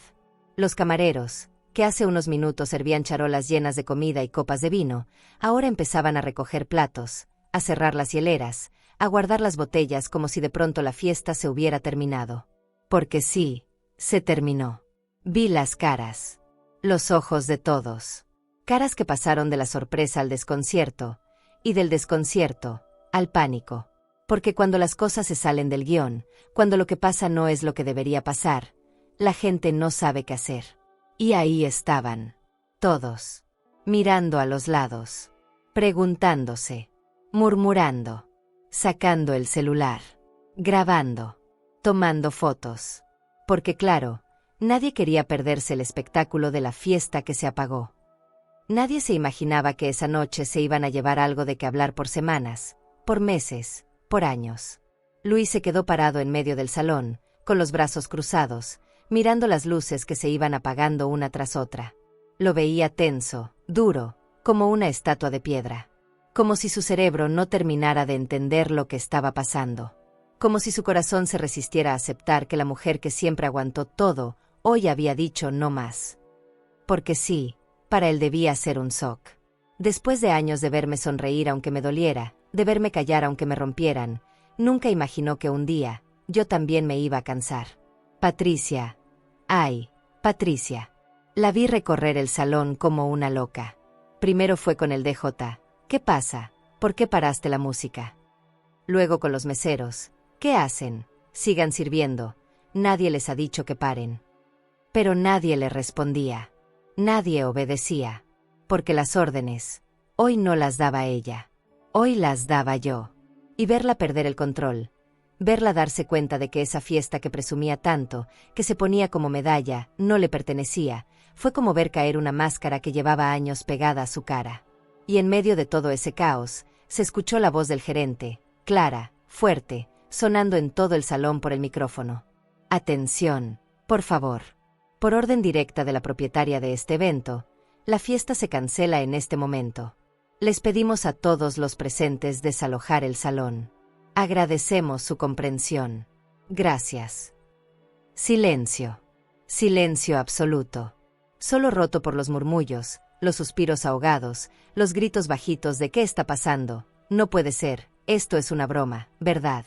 Los camareros, que hace unos minutos servían charolas llenas de comida y copas de vino, ahora empezaban a recoger platos, a cerrar las hieleras, a guardar las botellas como si de pronto la fiesta se hubiera terminado. Porque sí, se terminó. Vi las caras. Los ojos de todos. Caras que pasaron de la sorpresa al desconcierto, y del desconcierto al pánico. Porque cuando las cosas se salen del guión, cuando lo que pasa no es lo que debería pasar, la gente no sabe qué hacer. Y ahí estaban, todos, mirando a los lados, preguntándose, murmurando, sacando el celular, grabando, tomando fotos. Porque claro, nadie quería perderse el espectáculo de la fiesta que se apagó. Nadie se imaginaba que esa noche se iban a llevar algo de qué hablar por semanas, por meses, por años. Luis se quedó parado en medio del salón, con los brazos cruzados, mirando las luces que se iban apagando una tras otra. Lo veía tenso, duro, como una estatua de piedra. Como si su cerebro no terminara de entender lo que estaba pasando. Como si su corazón se resistiera a aceptar que la mujer que siempre aguantó todo, hoy había dicho no más. Porque sí, para él debía ser un shock. Después de años de verme sonreír aunque me doliera, de verme callar aunque me rompieran, nunca imaginó que un día, yo también me iba a cansar. Patricia. Ay, Patricia. La vi recorrer el salón como una loca. Primero fue con el DJ. ¿Qué pasa? ¿Por qué paraste la música? Luego con los meseros. ¿Qué hacen? Sigan sirviendo. Nadie les ha dicho que paren. Pero nadie le respondía. Nadie obedecía. Porque las órdenes, hoy no las daba ella. Hoy las daba yo. Y verla perder el control. Verla darse cuenta de que esa fiesta que presumía tanto, que se ponía como medalla, no le pertenecía, fue como ver caer una máscara que llevaba años pegada a su cara. Y en medio de todo ese caos, se escuchó la voz del gerente, clara, fuerte, sonando en todo el salón por el micrófono. Atención, por favor. Por orden directa de la propietaria de este evento, la fiesta se cancela en este momento. Les pedimos a todos los presentes desalojar el salón. Agradecemos su comprensión. Gracias. Silencio. Silencio absoluto. Solo roto por los murmullos, los suspiros ahogados, los gritos bajitos de ¿qué está pasando? no puede ser, esto es una broma, ¿verdad?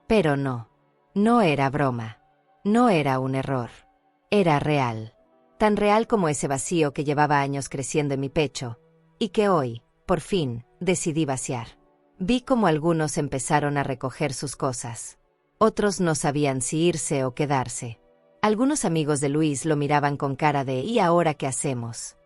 Pero no. No era broma. No era un error. Era real. Tan real como ese vacío que llevaba años creciendo en mi pecho, y que hoy, por fin, decidí vaciar. Vi cómo algunos empezaron a recoger sus cosas. Otros no sabían si irse o quedarse. Algunos amigos de Luis lo miraban con cara de ¿y ahora qué hacemos?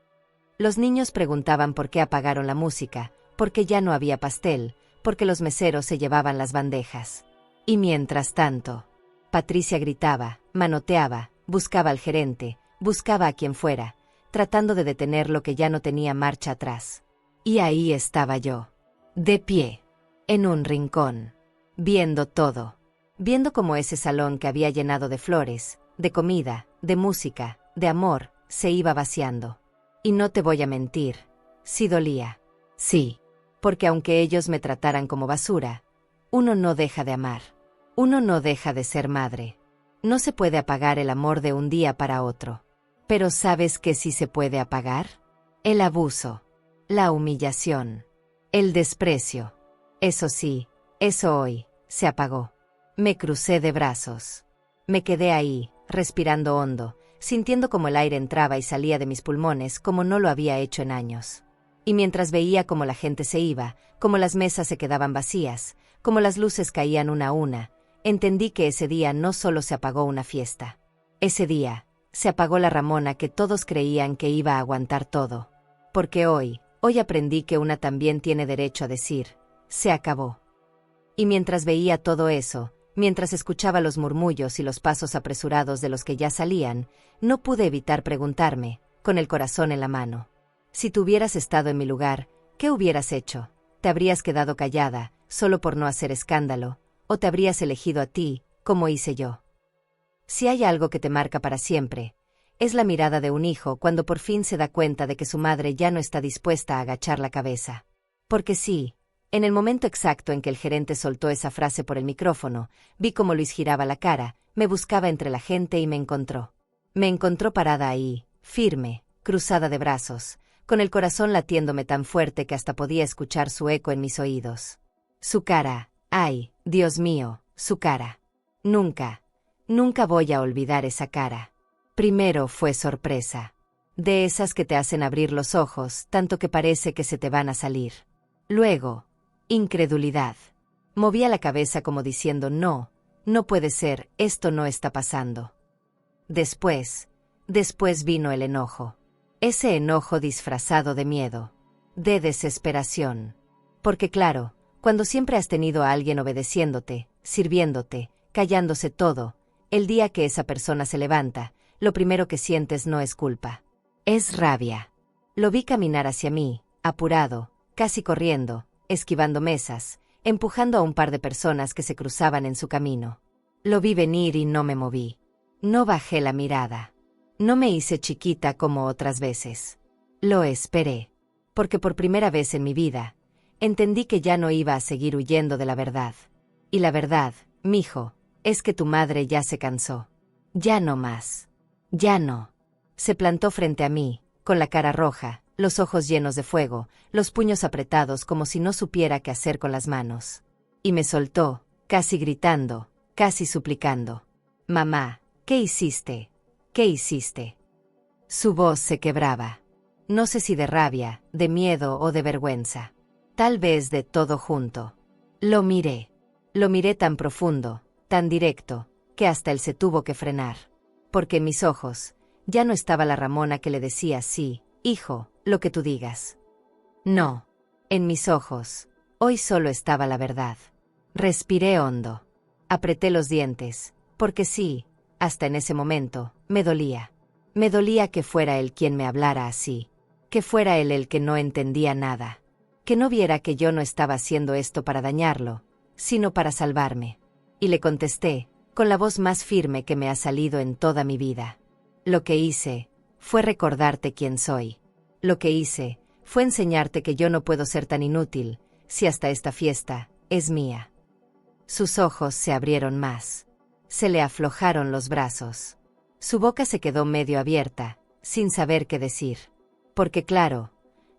Los niños preguntaban por qué apagaron la música, porque ya no había pastel, porque los meseros se llevaban las bandejas. Y mientras tanto, Patricia gritaba, manoteaba, buscaba al gerente, buscaba a quien fuera, tratando de detener lo que ya no tenía marcha atrás. Y ahí estaba yo, de pie, en un rincón, viendo todo, viendo cómo ese salón que había llenado de flores, de comida, de música, de amor, se iba vaciando. Y no te voy a mentir, sí dolía, sí, porque aunque ellos me trataran como basura, uno no deja de amar, uno no deja de ser madre. No se puede apagar el amor de un día para otro. Pero ¿sabes qué sí se puede apagar? El abuso, la humillación, el desprecio. Eso sí, eso hoy, se apagó. Me crucé de brazos. Me quedé ahí, respirando hondo, sintiendo como el aire entraba y salía de mis pulmones como no lo había hecho en años. Y mientras veía cómo la gente se iba, cómo las mesas se quedaban vacías, cómo las luces caían una a una, entendí que ese día no solo se apagó una fiesta. Ese día, se apagó la Ramona que todos creían que iba a aguantar todo. Porque hoy aprendí que una también tiene derecho a decir, se acabó. Y mientras veía todo eso, mientras escuchaba los murmullos y los pasos apresurados de los que ya salían, no pude evitar preguntarme, con el corazón en la mano. Si tú hubieras estado en mi lugar, ¿qué hubieras hecho? ¿Te habrías quedado callada, solo por no hacer escándalo? ¿O te habrías elegido a ti, como hice yo? Si hay algo que te marca para siempre, es la mirada de un hijo cuando por fin se da cuenta de que su madre ya no está dispuesta a agachar la cabeza. Porque sí, en el momento exacto en que el gerente soltó esa frase por el micrófono, vi cómo Luis giraba la cara, me buscaba entre la gente y me encontró. Me encontró parada ahí, firme, cruzada de brazos, con el corazón latiéndome tan fuerte que hasta podía escuchar su eco en mis oídos. Su cara, ay, Dios mío, su cara. Nunca voy a olvidar esa cara. Primero fue sorpresa. De esas que te hacen abrir los ojos, tanto que parece que se te van a salir. Luego, incredulidad. Movía la cabeza como diciendo no puede ser, esto no está pasando. Después vino el enojo. Ese enojo disfrazado de miedo, de desesperación. Porque claro, cuando siempre has tenido a alguien obedeciéndote, sirviéndote, callándose todo, el día que esa persona se levanta, lo primero que sientes no es culpa. Es rabia. Lo vi caminar hacia mí, apurado, casi corriendo, esquivando mesas, empujando a un par de personas que se cruzaban en su camino. Lo vi venir y no me moví. No bajé la mirada. No me hice chiquita como otras veces. Lo esperé. Porque por primera vez en mi vida, entendí que ya no iba a seguir huyendo de la verdad. Y la verdad, mijo, es que tu madre ya se cansó. Ya no más. Ya no. Se plantó frente a mí, con la cara roja, los ojos llenos de fuego, los puños apretados como si no supiera qué hacer con las manos. Y me soltó, casi gritando, casi suplicando. Mamá, ¿qué hiciste? ¿Qué hiciste? Su voz se quebraba. No sé si de rabia, de miedo o de vergüenza. Tal vez de todo junto. Lo miré. Lo miré tan profundo, tan directo, que hasta él se tuvo que frenar. Porque en mis ojos, ya no estaba la Ramona que le decía sí, hijo, lo que tú digas. No. En mis ojos, hoy solo estaba la verdad. Respiré hondo. Apreté los dientes, porque sí, hasta en ese momento, me dolía. Me dolía que fuera él quien me hablara así. Que fuera él el que no entendía nada. Que no viera que yo no estaba haciendo esto para dañarlo, sino para salvarme. Y le contesté, con la voz más firme que me ha salido en toda mi vida. Lo que hice fue recordarte quién soy. Lo que hice fue enseñarte que yo no puedo ser tan inútil, si hasta esta fiesta es mía. Sus ojos se abrieron más. Se le aflojaron los brazos. Su boca se quedó medio abierta, sin saber qué decir. Porque claro,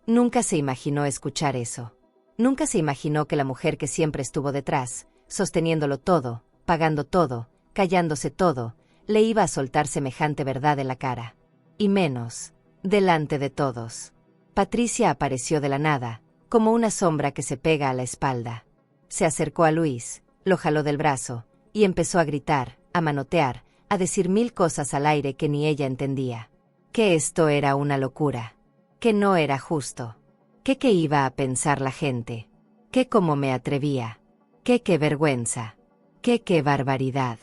nunca se imaginó escuchar eso. Nunca se imaginó que la mujer que siempre estuvo detrás, sosteniéndolo todo, pagando todo, callándose todo, le iba a soltar semejante verdad en la cara. Y menos, delante de todos. Patricia apareció de la nada, como una sombra que se pega a la espalda. Se acercó a Luis, lo jaló del brazo, y empezó a gritar, a manotear, a decir mil cosas al aire que ni ella entendía. Que esto era una locura. Que no era justo. Que qué iba a pensar la gente. Que cómo me atrevía. Que qué vergüenza. Que qué barbaridad.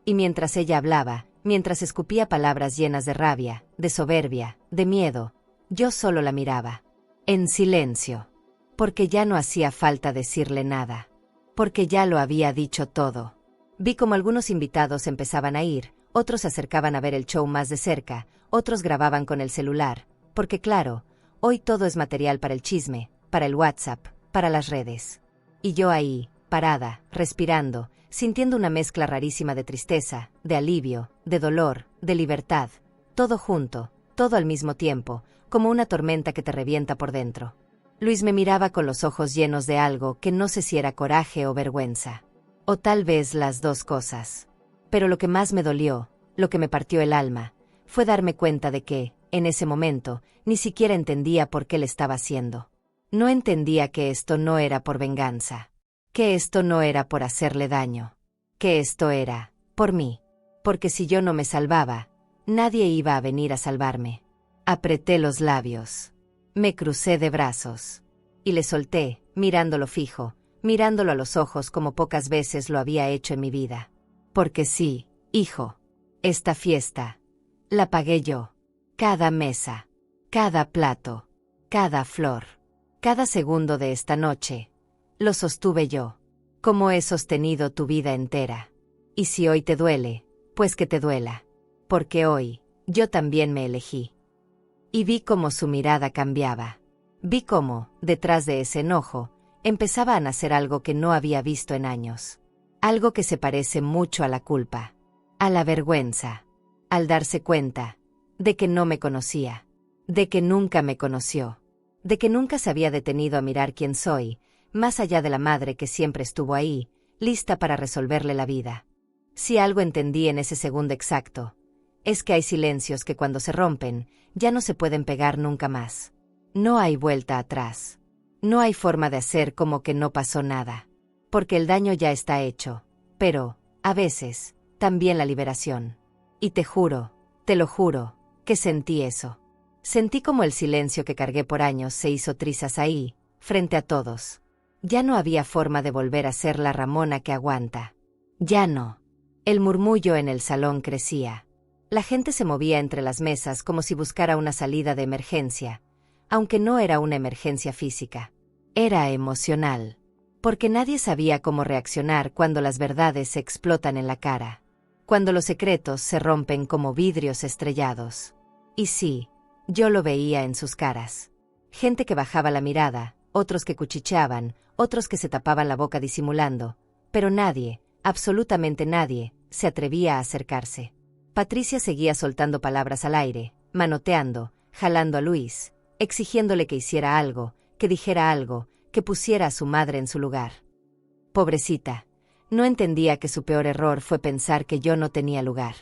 Y mientras ella hablaba, mientras escupía palabras llenas de rabia, de soberbia, de miedo, yo solo la miraba. En silencio. Porque ya no hacía falta decirle nada. Porque ya lo había dicho todo. Vi como algunos invitados empezaban a ir, otros se acercaban a ver el show más de cerca, otros grababan con el celular, porque claro, hoy todo es material para el chisme, para el WhatsApp, para las redes. Y yo ahí, parada, respirando, sintiendo una mezcla rarísima de tristeza, de alivio, de dolor, de libertad, todo junto, todo al mismo tiempo, como una tormenta que te revienta por dentro. Luis me miraba con los ojos llenos de algo que no sé si era coraje o vergüenza. O tal vez las dos cosas. Pero lo que más me dolió, lo que me partió el alma, fue darme cuenta de que, en ese momento, ni siquiera entendía por qué le estaba haciendo. No entendía que esto no era por venganza. Que esto no era por hacerle daño. Que esto era, por mí. Porque si yo no me salvaba, nadie iba a venir a salvarme. Apreté los labios. Me crucé de brazos. Y le solté, mirándolo fijo, mirándolo a los ojos como pocas veces lo había hecho en mi vida. Porque sí, hijo. Esta fiesta. La pagué yo. Cada mesa. Cada plato. Cada flor. Cada segundo de esta noche. Lo sostuve yo. Como he sostenido tu vida entera. Y si hoy te duele, pues que te duela. Porque hoy, yo también me elegí. Y vi cómo su mirada cambiaba. Vi cómo, detrás de ese enojo, empezaba a nacer algo que no había visto en años. Algo que se parece mucho a la culpa. A la vergüenza. Al darse cuenta de que no me conocía. De que nunca me conoció. De que nunca se había detenido a mirar quién soy, más allá de la madre que siempre estuvo ahí, lista para resolverle la vida. Si algo entendí en ese segundo exacto, es que hay silencios que cuando se rompen, ya no se pueden pegar nunca más. No hay vuelta atrás. No hay forma de hacer como que no pasó nada. Porque el daño ya está hecho. Pero, a veces, también la liberación. Y te juro, te lo juro, que sentí eso. Sentí como el silencio que cargué por años se hizo trizas ahí, frente a todos. Ya no había forma de volver a ser la Ramona que aguanta. Ya no. El murmullo en el salón crecía. La gente se movía entre las mesas como si buscara una salida de emergencia, aunque no era una emergencia física. Era emocional. Porque nadie sabía cómo reaccionar cuando las verdades se explotan en la cara. Cuando los secretos se rompen como vidrios estrellados. Y sí, yo lo veía en sus caras. Gente que bajaba la mirada, otros que cuchicheaban, otros que se tapaban la boca disimulando, pero nadie, absolutamente nadie, se atrevía a acercarse. Patricia seguía soltando palabras al aire, manoteando, jalando a Luis, exigiéndole que hiciera algo, que dijera algo, que pusiera a su madre en su lugar. Pobrecita, no entendía que su peor error fue pensar que yo no tenía lugar,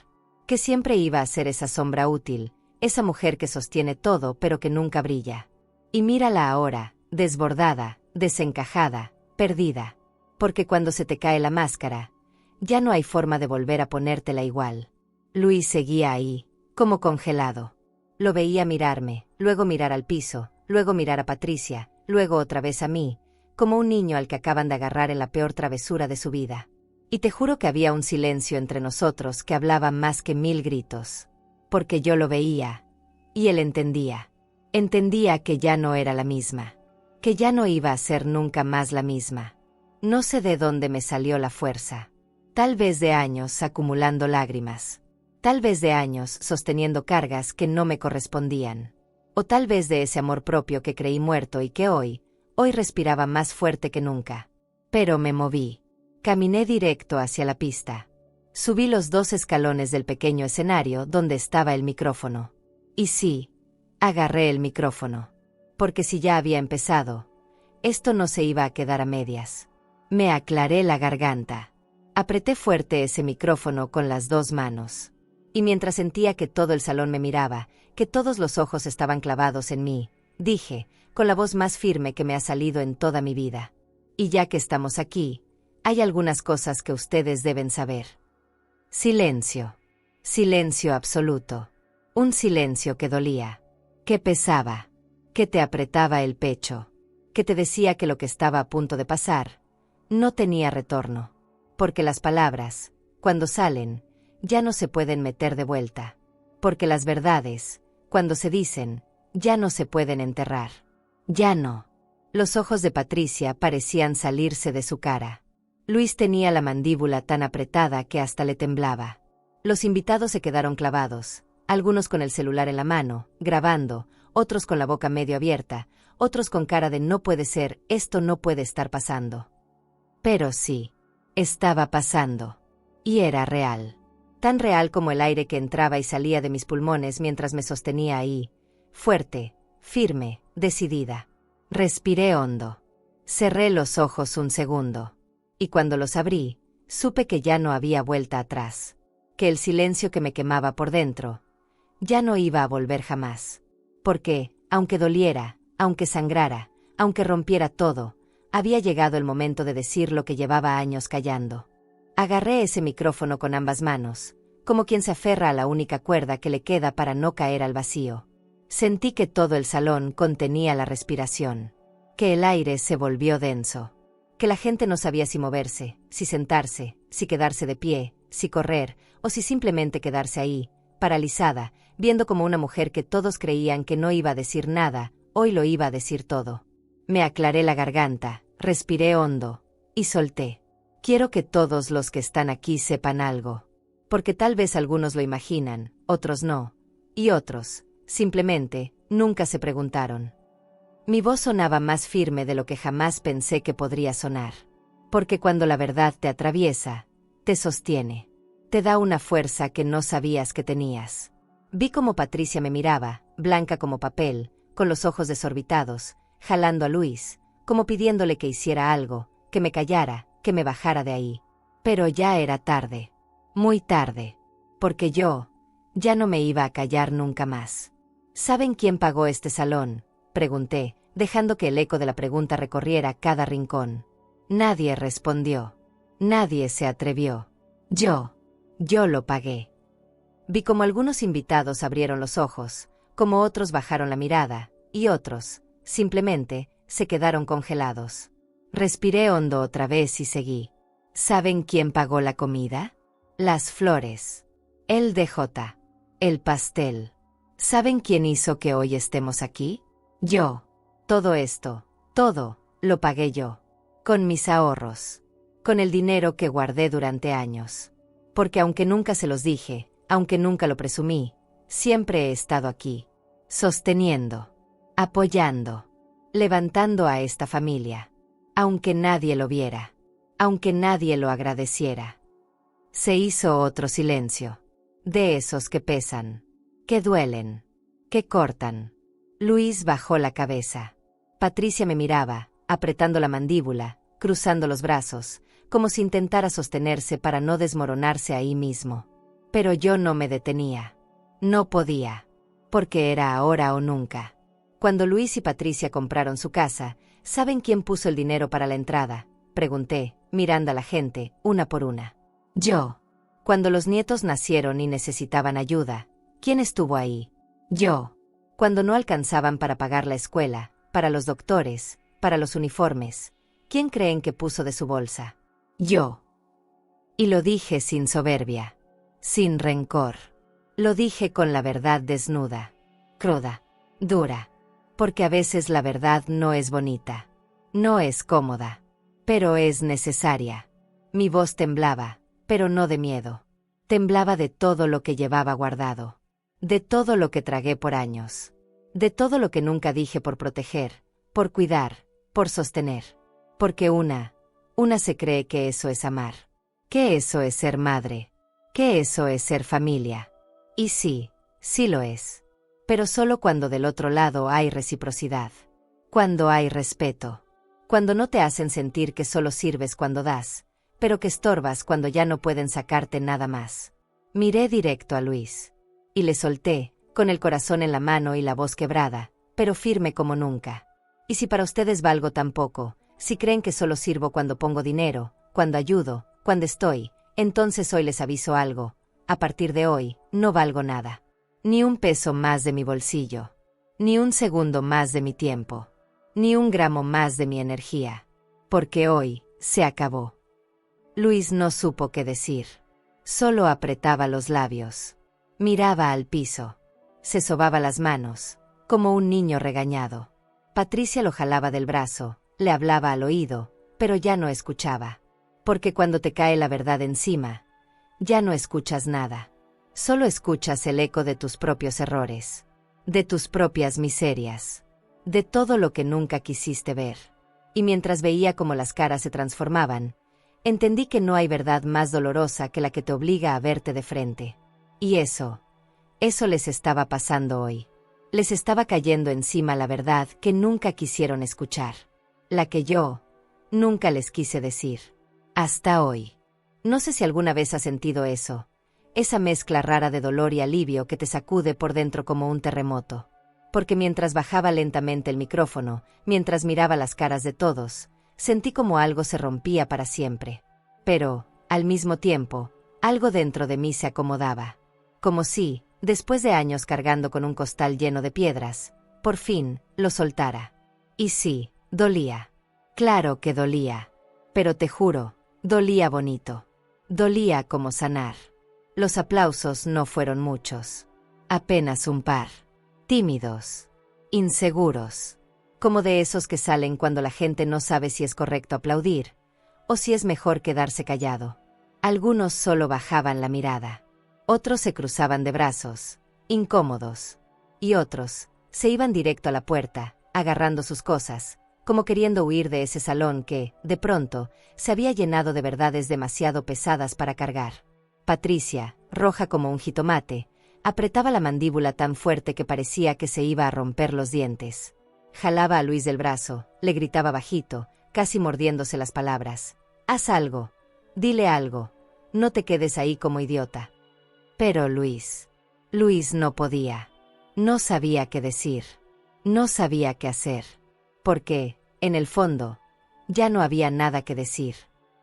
que siempre iba a ser esa sombra útil, esa mujer que sostiene todo pero que nunca brilla. Y mírala ahora, desbordada, desencajada, perdida. Porque cuando se te cae la máscara, ya no hay forma de volver a ponértela igual. Luis seguía ahí, como congelado. Lo veía mirarme, luego mirar al piso, luego mirar a Patricia, luego otra vez a mí, como un niño al que acaban de agarrar en la peor travesura de su vida. Y te juro que había un silencio entre nosotros que hablaba más que 1000 gritos. Porque yo lo veía. Y él entendía. Entendía que ya no era la misma. Que ya no iba a ser nunca más la misma. No sé de dónde me salió la fuerza. Tal vez de años acumulando lágrimas. Tal vez de años sosteniendo cargas que no me correspondían. O tal vez de ese amor propio que creí muerto y que hoy respiraba más fuerte que nunca. Pero me moví. Caminé directo hacia la pista. Subí los 2 escalones del pequeño escenario donde estaba el micrófono. Y sí, agarré el micrófono. Porque si ya había empezado, Esto no se iba a quedar a medias. Me aclaré la garganta. Apreté fuerte ese micrófono con las 2 manos. Y mientras sentía que todo el salón me miraba, que todos los ojos estaban clavados en mí, dije, con la voz más firme que me ha salido en toda mi vida: y ya que estamos aquí, hay algunas cosas que ustedes deben saber. Silencio. Silencio absoluto. Un silencio que dolía, que pesaba, que te apretaba el pecho, que te decía que lo que estaba a punto de pasar no tenía retorno, porque las palabras, cuando salen, ya no se pueden meter de vuelta, porque las verdades, cuando se dicen, ya no se pueden enterrar. Ya no. Los ojos de Patricia parecían salirse de su cara. Luis tenía la mandíbula tan apretada que hasta le temblaba. Los invitados se quedaron clavados, algunos con el celular en la mano, grabando, otros con la boca medio abierta, otros con cara de no puede ser, esto no puede estar pasando. Pero sí, estaba pasando. Y era real. Tan real como el aire que entraba y salía de mis pulmones mientras me sostenía ahí, fuerte, firme, decidida. Respiré hondo. Cerré los ojos un segundo. Y cuando los abrí, supe que ya no había vuelta atrás. Que el silencio que me quemaba por dentro ya no iba a volver jamás. Porque, aunque doliera, aunque sangrara, aunque rompiera todo, había llegado el momento de decir lo que llevaba años callando. Agarré ese micrófono con ambas manos, como quien se aferra a la única cuerda que le queda para no caer al vacío. Sentí que todo el salón contenía la respiración, que el aire se volvió denso, que la gente no sabía si moverse, si sentarse, si quedarse de pie, si correr, o si simplemente quedarse ahí, paralizada, viendo como una mujer que todos creían que no iba a decir nada, hoy lo iba a decir todo. Me aclaré la garganta, respiré hondo, y solté. Quiero que todos los que están aquí sepan algo. Porque tal vez algunos lo imaginan, otros no. Y otros, simplemente, nunca se preguntaron. Mi voz sonaba más firme de lo que jamás pensé que podría sonar. Porque cuando la verdad te atraviesa, te sostiene. Te da una fuerza que no sabías que tenías. Vi cómo Patricia me miraba, blanca como papel, con los ojos desorbitados, jalando a Luis, como pidiéndole que hiciera algo, que me callara, que me bajara de ahí. Pero ya era tarde. Muy tarde. Porque yo ya no me iba a callar nunca más. ¿Saben quién pagó este salón?, pregunté, dejando que el eco de la pregunta recorriera cada rincón. Nadie respondió. Nadie se atrevió. Yo lo pagué. Vi como algunos invitados abrieron los ojos, como otros bajaron la mirada, y otros, simplemente, se quedaron congelados. Respiré hondo otra vez y seguí. ¿Saben quién pagó la comida? Las flores. El DJ. El pastel. ¿Saben quién hizo que hoy estemos aquí? Yo. Todo esto, todo, lo pagué yo. Con mis ahorros. Con el dinero que guardé durante años. Porque aunque nunca se los dije, aunque nunca lo presumí, siempre he estado aquí. Sosteniendo. Apoyando. Levantando a esta familia. Aunque nadie lo viera. Aunque nadie lo agradeciera. Se hizo otro silencio. De esos que pesan. Que duelen. Que cortan. Luis bajó la cabeza. Patricia me miraba, apretando la mandíbula, cruzando los brazos, como si intentara sostenerse para no desmoronarse ahí mismo. Pero yo no me detenía. No podía. Porque era ahora o nunca. Cuando Luis y Patricia compraron su casa, ¿saben quién puso el dinero para la entrada?, pregunté, mirando a la gente, una por una. Yo. Cuando los nietos nacieron y necesitaban ayuda, ¿quién estuvo ahí? Yo. Cuando no alcanzaban para pagar la escuela, para los doctores, para los uniformes, ¿quién creen que puso de su bolsa? Yo. Y lo dije sin soberbia, sin rencor. Lo dije con la verdad desnuda, cruda, dura. Porque a veces la verdad no es bonita, no es cómoda, pero es necesaria. Mi voz temblaba, pero no de miedo. Temblaba de todo lo que llevaba guardado. De todo lo que tragué por años. De todo lo que nunca dije por proteger, por cuidar, por sostener. Porque una se cree que eso es amar. Que eso es ser madre. Que eso es ser familia. Y sí, sí lo es. Pero solo cuando del otro lado hay reciprocidad. Cuando hay respeto. Cuando no te hacen sentir que solo sirves cuando das, pero que estorbas cuando ya no pueden sacarte nada más. Miré directo a Luis. Y le solté, con el corazón en la mano y la voz quebrada, pero firme como nunca. Y si para ustedes valgo tan poco, si creen que solo sirvo cuando pongo dinero, cuando ayudo, cuando estoy, entonces hoy les aviso algo. A partir de hoy, no valgo nada. Ni un peso más de mi bolsillo. Ni un segundo más de mi tiempo. Ni un gramo más de mi energía. Porque hoy, se acabó. Luis no supo qué decir. Solo apretaba los labios. Miraba al piso. Se sobaba las manos, como un niño regañado. Patricia lo jalaba del brazo, le hablaba al oído, pero ya no escuchaba. Porque cuando te cae la verdad encima, ya no escuchas nada. Solo escuchas el eco de tus propios errores, de tus propias miserias, de todo lo que nunca quisiste ver. Y mientras veía cómo las caras se transformaban, entendí que no hay verdad más dolorosa que la que te obliga a verte de frente. Y eso les estaba pasando hoy. Les estaba cayendo encima la verdad que nunca quisieron escuchar. La que yo nunca les quise decir. Hasta hoy. No sé si alguna vez has sentido eso. Esa mezcla rara de dolor y alivio que te sacude por dentro como un terremoto. Porque mientras bajaba lentamente el micrófono, mientras miraba las caras de todos, sentí como algo se rompía para siempre. Pero, al mismo tiempo, algo dentro de mí se acomodaba. Como si, después de años cargando con un costal lleno de piedras, por fin, lo soltara. Y sí, dolía. Claro que dolía. Pero te juro, dolía bonito. Dolía como sanar. Los aplausos no fueron muchos. Apenas un par. Tímidos. Inseguros. Como de esos que salen cuando la gente no sabe si es correcto aplaudir, o si es mejor quedarse callado. Algunos solo bajaban la mirada. Otros se cruzaban de brazos, incómodos. Y otros se iban directo a la puerta, agarrando sus cosas, como queriendo huir de ese salón que, de pronto, se había llenado de verdades demasiado pesadas para cargar. Patricia, roja como un jitomate, apretaba la mandíbula tan fuerte que parecía que se iba a romper los dientes. Jalaba a Luis del brazo, le gritaba bajito, casi mordiéndose las palabras. «Haz algo. Dile algo. No te quedes ahí como idiota». Pero Luis no podía. No sabía qué decir. No sabía qué hacer. Porque, en el fondo, ya no había nada que decir.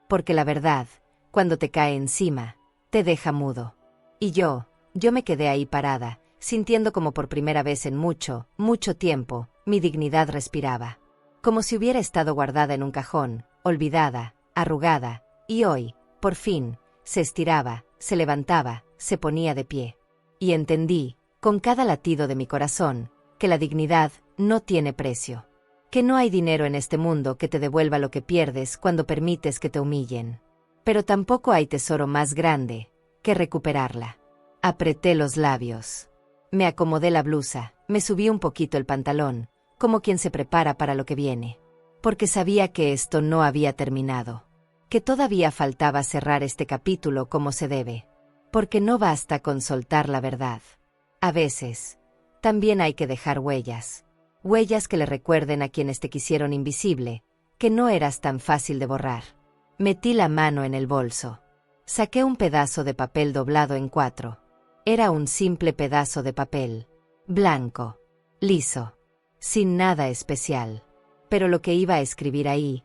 Porque la verdad, cuando te cae encima, te deja mudo. Y yo me quedé ahí parada, sintiendo como por primera vez en mucho, mucho tiempo, mi dignidad respiraba. Como si hubiera estado guardada en un cajón, olvidada, arrugada, y hoy, por fin, se estiraba, se levantaba, se ponía de pie. Y entendí, con cada latido de mi corazón, que la dignidad no tiene precio. Que no hay dinero en este mundo que te devuelva lo que pierdes cuando permites que te humillen. Pero tampoco hay tesoro más grande que recuperarla. Apreté los labios. Me acomodé la blusa, me subí un poquito el pantalón, como quien se prepara para lo que viene. Porque sabía que esto no había terminado. Que todavía faltaba cerrar este capítulo como se debe. Porque no basta con soltar la verdad. A veces, también hay que dejar huellas. Huellas que le recuerden a quienes te quisieron invisible, que no eras tan fácil de borrar. Metí la mano en el bolso. Saqué un pedazo de papel doblado en 4. Era un simple pedazo de papel. Blanco. Liso. Sin nada especial. Pero lo que iba a escribir ahí,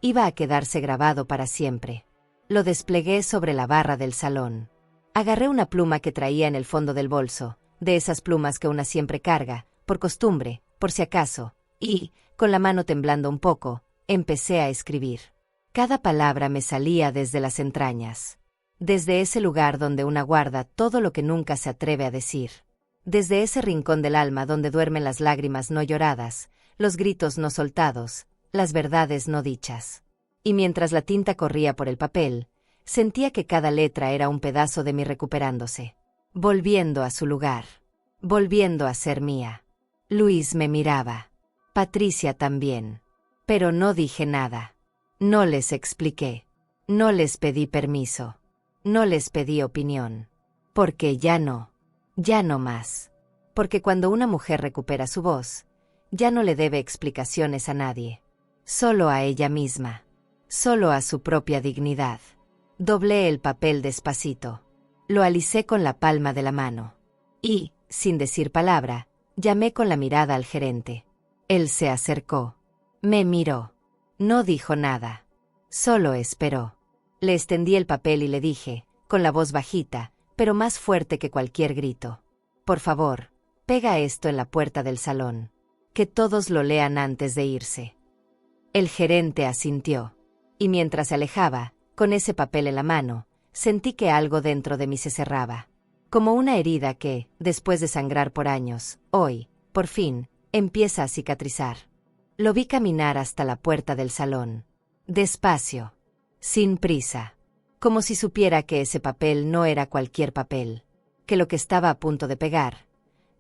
iba a quedarse grabado para siempre. Lo desplegué sobre la barra del salón. Agarré una pluma que traía en el fondo del bolso, de esas plumas que una siempre carga, por costumbre, por si acaso, y, con la mano temblando un poco, empecé a escribir. Cada palabra me salía desde las entrañas. Desde ese lugar donde una guarda todo lo que nunca se atreve a decir. Desde ese rincón del alma donde duermen las lágrimas no lloradas, los gritos no soltados, las verdades no dichas. Y mientras la tinta corría por el papel, sentía que cada letra era un pedazo de mí recuperándose. Volviendo a su lugar. Volviendo a ser mía. Luis me miraba. Patricia también. Pero no dije nada. No les expliqué. No les pedí permiso. No les pedí opinión. Porque ya no más. Porque cuando una mujer recupera su voz, ya no le debe explicaciones a nadie. Solo a ella misma. Solo a su propia dignidad. Doblé el papel despacito. Lo alicé con la palma de la mano. Y, sin decir palabra, llamé con la mirada al gerente. Él se acercó. Me miró. No dijo nada. Solo esperó. Le extendí el papel y le dije, con la voz bajita, pero más fuerte que cualquier grito. Por favor, pega esto en la puerta del salón. Que todos lo lean antes de irse. El gerente asintió. Y mientras se alejaba, con ese papel en la mano, sentí que algo dentro de mí se cerraba. Como una herida que, después de sangrar por años, hoy, por fin, empieza a cicatrizar. Lo vi caminar hasta la puerta del salón. Despacio. Sin prisa. Como si supiera que ese papel no era cualquier papel. Que lo que estaba a punto de pegar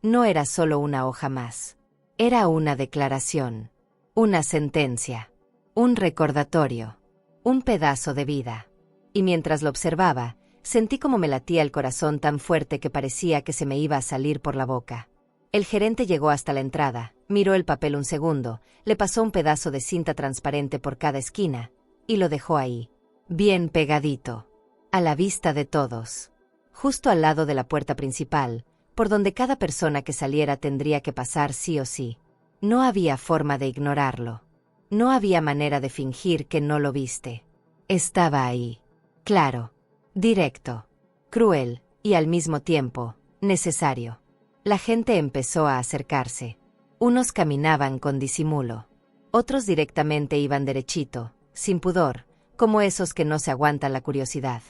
no era solo una hoja más. Era una declaración. Una sentencia. Un recordatorio. Un pedazo de vida. Y mientras lo observaba, sentí como me latía el corazón tan fuerte que parecía que se me iba a salir por la boca. El gerente llegó hasta la entrada, miró el papel un segundo, le pasó un pedazo de cinta transparente por cada esquina, y lo dejó ahí, bien pegadito, a la vista de todos, justo al lado de la puerta principal, por donde cada persona que saliera tendría que pasar sí o sí. No había forma de ignorarlo. No había manera de fingir que no lo viste. Estaba ahí. Claro, directo, cruel, y al mismo tiempo, necesario. La gente empezó a acercarse. Unos caminaban con disimulo. Otros directamente iban derechito, sin pudor, como esos que no se aguantan la curiosidad.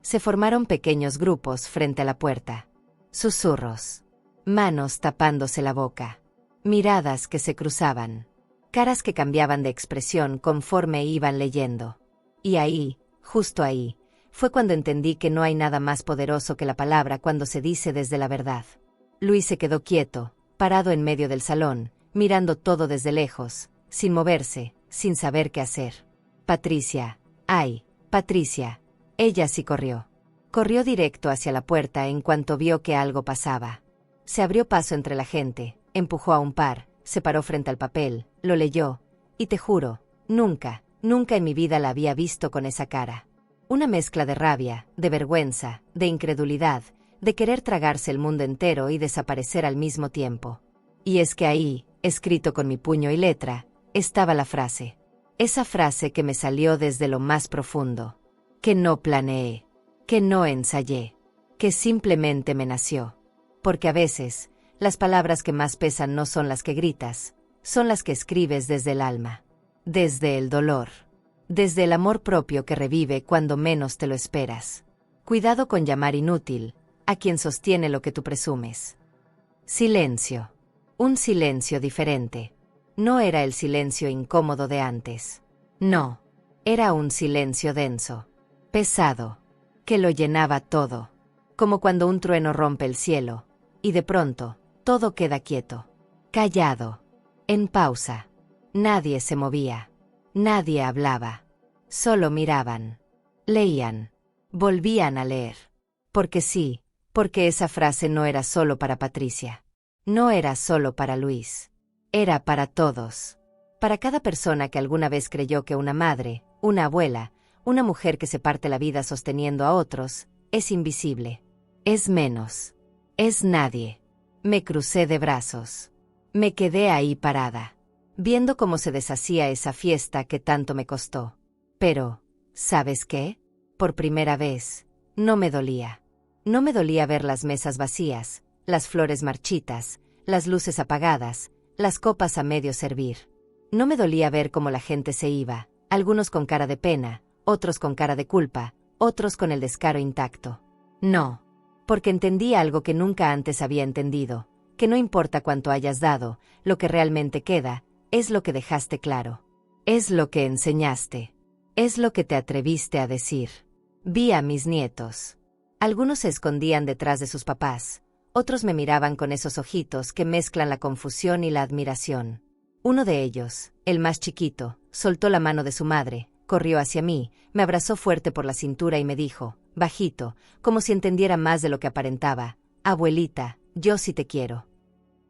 Se formaron pequeños grupos frente a la puerta. Susurros. Manos tapándose la boca. Miradas que se cruzaban. Caras que cambiaban de expresión conforme iban leyendo. Y ahí, justo ahí, fue cuando entendí que no hay nada más poderoso que la palabra cuando se dice desde la verdad. Luis se quedó quieto, parado en medio del salón, mirando todo desde lejos, sin moverse, sin saber qué hacer. Patricia, ay, Patricia. Ella sí corrió. Corrió directo hacia la puerta en cuanto vio que algo pasaba. Se abrió paso entre la gente, empujó a un par, se paró frente al papel, lo leyó, y te juro, nunca en mi vida la había visto con esa cara. Una mezcla de rabia, de vergüenza, de incredulidad, de querer tragarse el mundo entero y desaparecer al mismo tiempo. Y es que ahí, escrito con mi puño y letra, estaba la frase. Esa frase que me salió desde lo más profundo. Que no planeé. Que no ensayé. Que simplemente me nació. Porque a veces, las palabras que más pesan no son las que gritas, son las que escribes desde el alma. Desde el dolor. Desde el amor propio que revive cuando menos te lo esperas. Cuidado con llamar inútil a quien sostiene lo que tú presumes. Silencio. Un silencio diferente. No era el silencio incómodo de antes. No. Era un silencio denso. Pesado. Que lo llenaba todo. Como cuando un trueno rompe el cielo, y de pronto, todo queda quieto. Callado. En pausa. Nadie se movía. Nadie hablaba. Solo miraban. Leían. Volvían a leer. Porque sí. Porque esa frase no era solo para Patricia. No era solo para Luis. Era para todos. Para cada persona que alguna vez creyó que una madre, una abuela, una mujer que se parte la vida sosteniendo a otros, es invisible. Es menos. Es nadie. Me crucé de brazos. Me quedé ahí parada, viendo cómo se deshacía esa fiesta que tanto me costó. Pero, ¿sabes qué? Por primera vez, no me dolía. No me dolía ver las mesas vacías, las flores marchitas, las luces apagadas, las copas a medio servir. No me dolía ver cómo la gente se iba, algunos con cara de pena, otros con cara de culpa, otros con el descaro intacto. No, porque entendí algo que nunca antes había entendido, que no importa cuánto hayas dado, lo que realmente queda, es lo que dejaste claro. Es lo que enseñaste. Es lo que te atreviste a decir. Vi a mis nietos. Algunos se escondían detrás de sus papás, otros me miraban con esos ojitos que mezclan la confusión y la admiración. Uno de ellos, el más chiquito, soltó la mano de su madre, corrió hacia mí, me abrazó fuerte por la cintura y me dijo, bajito, como si entendiera más de lo que aparentaba, abuelita, yo sí te quiero.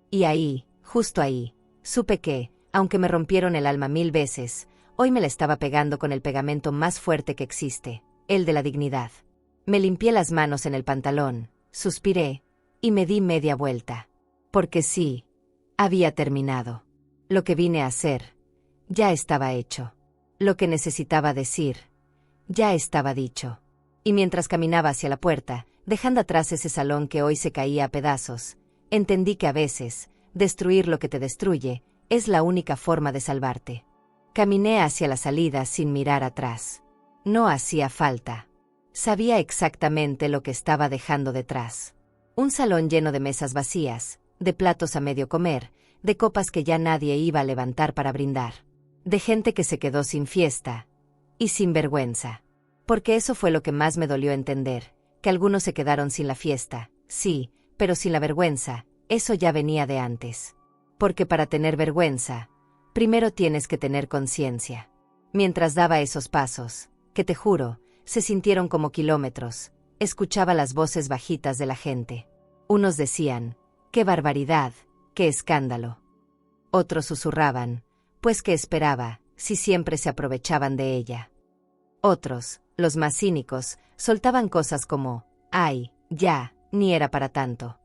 Y ahí, justo ahí, supe que, aunque me rompieron el alma 1000 veces, hoy me la estaba pegando con el pegamento más fuerte que existe, el de la dignidad. Me limpié las manos en el pantalón, suspiré, y me di media vuelta. Porque sí, había terminado. Lo que vine a hacer, ya estaba hecho. Lo que necesitaba decir, ya estaba dicho. Y mientras caminaba hacia la puerta, dejando atrás ese salón que hoy se caía a pedazos, entendí que a veces, destruir lo que te destruye, es la única forma de salvarte. Caminé hacia la salida sin mirar atrás. No hacía falta. Sabía exactamente lo que estaba dejando detrás. Un salón lleno de mesas vacías, de platos a medio comer, de copas que ya nadie iba a levantar para brindar. De gente que se quedó sin fiesta. Y sin vergüenza. Porque eso fue lo que más me dolió entender, que algunos se quedaron sin la fiesta, sí, pero sin la vergüenza, eso ya venía de antes. Porque para tener vergüenza, primero tienes que tener conciencia. Mientras daba esos pasos, que te juro, se sintieron como kilómetros, escuchaba las voces bajitas de la gente. Unos decían, ¡qué barbaridad, qué escándalo! Otros susurraban, pues qué esperaba, si siempre se aprovechaban de ella. Otros, los más cínicos, soltaban cosas como, ¡ay, ya, ni era para tanto!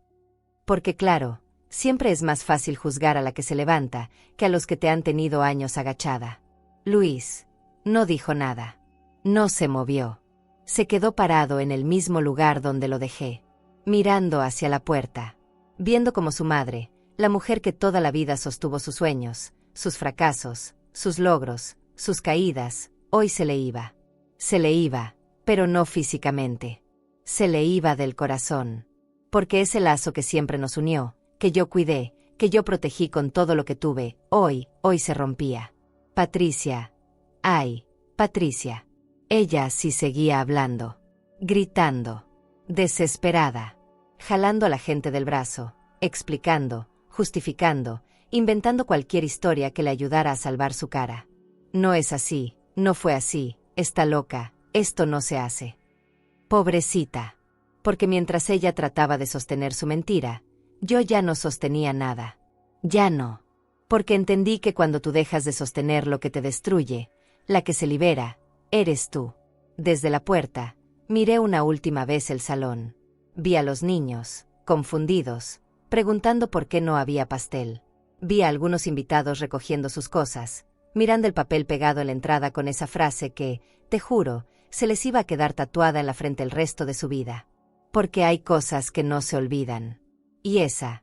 Porque claro, siempre es más fácil juzgar a la que se levanta, que a los que te han tenido años agachada. Luis no dijo nada. No se movió. Se quedó parado en el mismo lugar donde lo dejé, mirando hacia la puerta, viendo como su madre, la mujer que toda la vida sostuvo sus sueños, sus fracasos, sus logros, sus caídas, hoy se le iba. Se le iba, pero no físicamente. Se le iba del corazón. Porque ese lazo que siempre nos unió, que yo cuidé, que yo protegí con todo lo que tuve, hoy se rompía. Patricia. Ay, Patricia. Ella sí seguía hablando, gritando, desesperada, jalando a la gente del brazo, explicando, justificando, inventando cualquier historia que le ayudara a salvar su cara. No es así, no fue así, está loca, esto no se hace. Pobrecita. Porque mientras ella trataba de sostener su mentira, yo ya no sostenía nada. Ya no. Porque entendí que cuando tú dejas de sostener lo que te destruye, la que se libera, eres tú. Desde la puerta, miré una última vez el salón. Vi a los niños, confundidos, preguntando por qué no había pastel. Vi a algunos invitados recogiendo sus cosas, mirando el papel pegado en la entrada con esa frase que, te juro, se les iba a quedar tatuada en la frente el resto de su vida. Porque hay cosas que no se olvidan. Y esa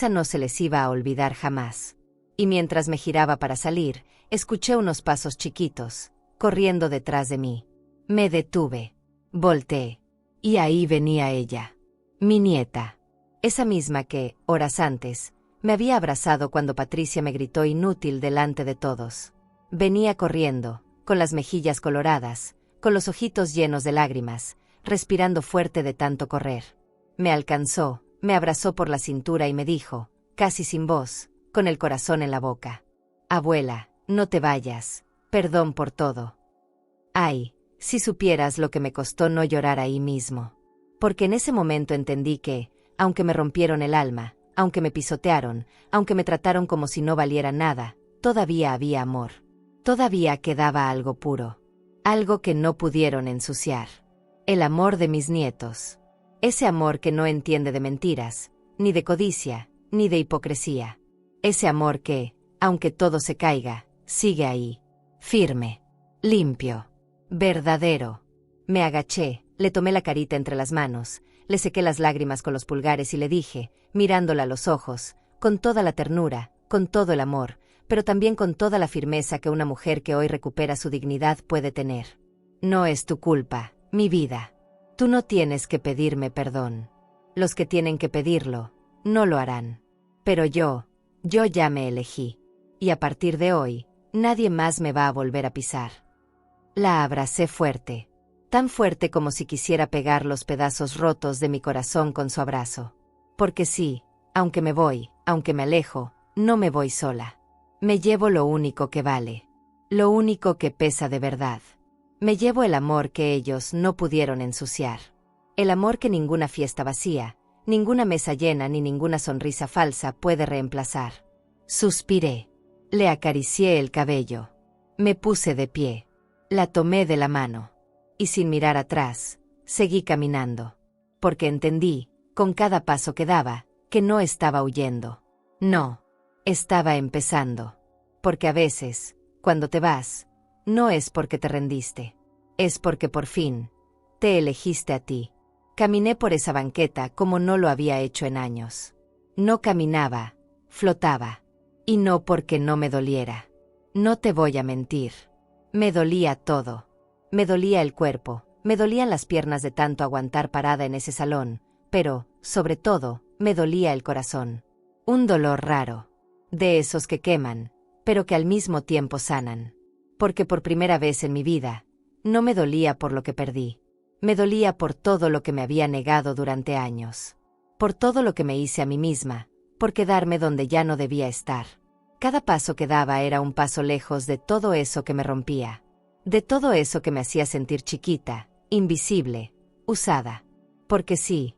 no se les iba a olvidar jamás. Y mientras me giraba para salir, escuché unos pasos chiquitos, corriendo detrás de mí. Me detuve. Volteé. Y ahí venía ella. Mi nieta. Esa misma que, horas antes, me había abrazado cuando Patricia me gritó inútil delante de todos. Venía corriendo, con las mejillas coloradas, con los ojitos llenos de lágrimas, respirando fuerte de tanto correr. Me alcanzó, me abrazó por la cintura y me dijo, casi sin voz, con el corazón en la boca. Abuela, no te vayas, perdón por todo. Ay, si supieras lo que me costó no llorar ahí mismo. Porque en ese momento entendí que, aunque me rompieron el alma, aunque me pisotearon, aunque me trataron como si no valiera nada, todavía había amor. Todavía quedaba algo puro. Algo que no pudieron ensuciar. El amor de mis nietos. Ese amor que no entiende de mentiras, ni de codicia, ni de hipocresía. Ese amor que, aunque todo se caiga, sigue ahí. Firme. Limpio. Verdadero. Me agaché, le tomé la carita entre las manos, le sequé las lágrimas con los pulgares y le dije, mirándola a los ojos, con toda la ternura, con todo el amor, pero también con toda la firmeza que una mujer que hoy recupera su dignidad puede tener. No es tu culpa, mi vida. Tú no tienes que pedirme perdón. Los que tienen que pedirlo, no lo harán. Pero yo ya me elegí. Y a partir de hoy, nadie más me va a volver a pisar. La abracé fuerte. Tan fuerte como si quisiera pegar los pedazos rotos de mi corazón con su abrazo. Porque sí, aunque me voy, aunque me alejo, no me voy sola. Me llevo lo único que vale. Lo único que pesa de verdad. Me llevo el amor que ellos no pudieron ensuciar. El amor que ninguna fiesta vacía, ninguna mesa llena ni ninguna sonrisa falsa puede reemplazar. Suspiré. Le acaricié el cabello. Me puse de pie. La tomé de la mano. Y sin mirar atrás, seguí caminando. Porque entendí, con cada paso que daba, que no estaba huyendo. No. Estaba empezando. Porque a veces, cuando te vas, no es porque te rendiste. Es porque por fin, te elegiste a ti. Caminé por esa banqueta como no lo había hecho en años. No caminaba, flotaba. Y no porque no me doliera. No te voy a mentir. Me dolía todo. Me dolía el cuerpo, me dolían las piernas de tanto aguantar parada en ese salón, pero, sobre todo, me dolía el corazón. Un dolor raro. De esos que queman, pero que al mismo tiempo sanan. Porque por primera vez en mi vida, no me dolía por lo que perdí. Me dolía por todo lo que me había negado durante años. Por todo lo que me hice a mí misma, por quedarme donde ya no debía estar. Cada paso que daba era un paso lejos de todo eso que me rompía. De todo eso que me hacía sentir chiquita, invisible, usada. Porque sí,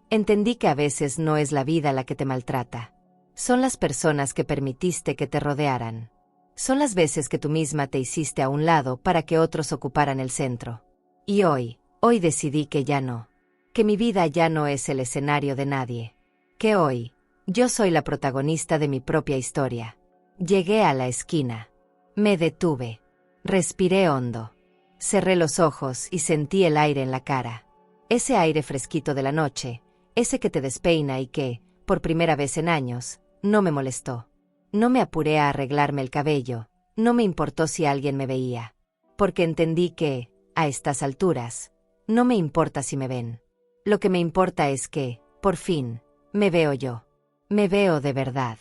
entendí que a veces no es la vida la que te maltrata. Son las personas que permitiste que te rodearan. Son las veces que tú misma te hiciste a un lado para que otros ocuparan el centro. Y hoy decidí que ya no. Que mi vida ya no es el escenario de nadie. Que hoy, yo soy la protagonista de mi propia historia. Llegué a la esquina. Me detuve. Respiré hondo. Cerré los ojos y sentí el aire en la cara. Ese aire fresquito de la noche, ese que te despeina y que, por primera vez en años, no me molestó. No me apuré a arreglarme el cabello, no me importó si alguien me veía. Porque entendí que, a estas alturas, no me importa si me ven. Lo que me importa es que, por fin, me veo yo. Me veo de verdad.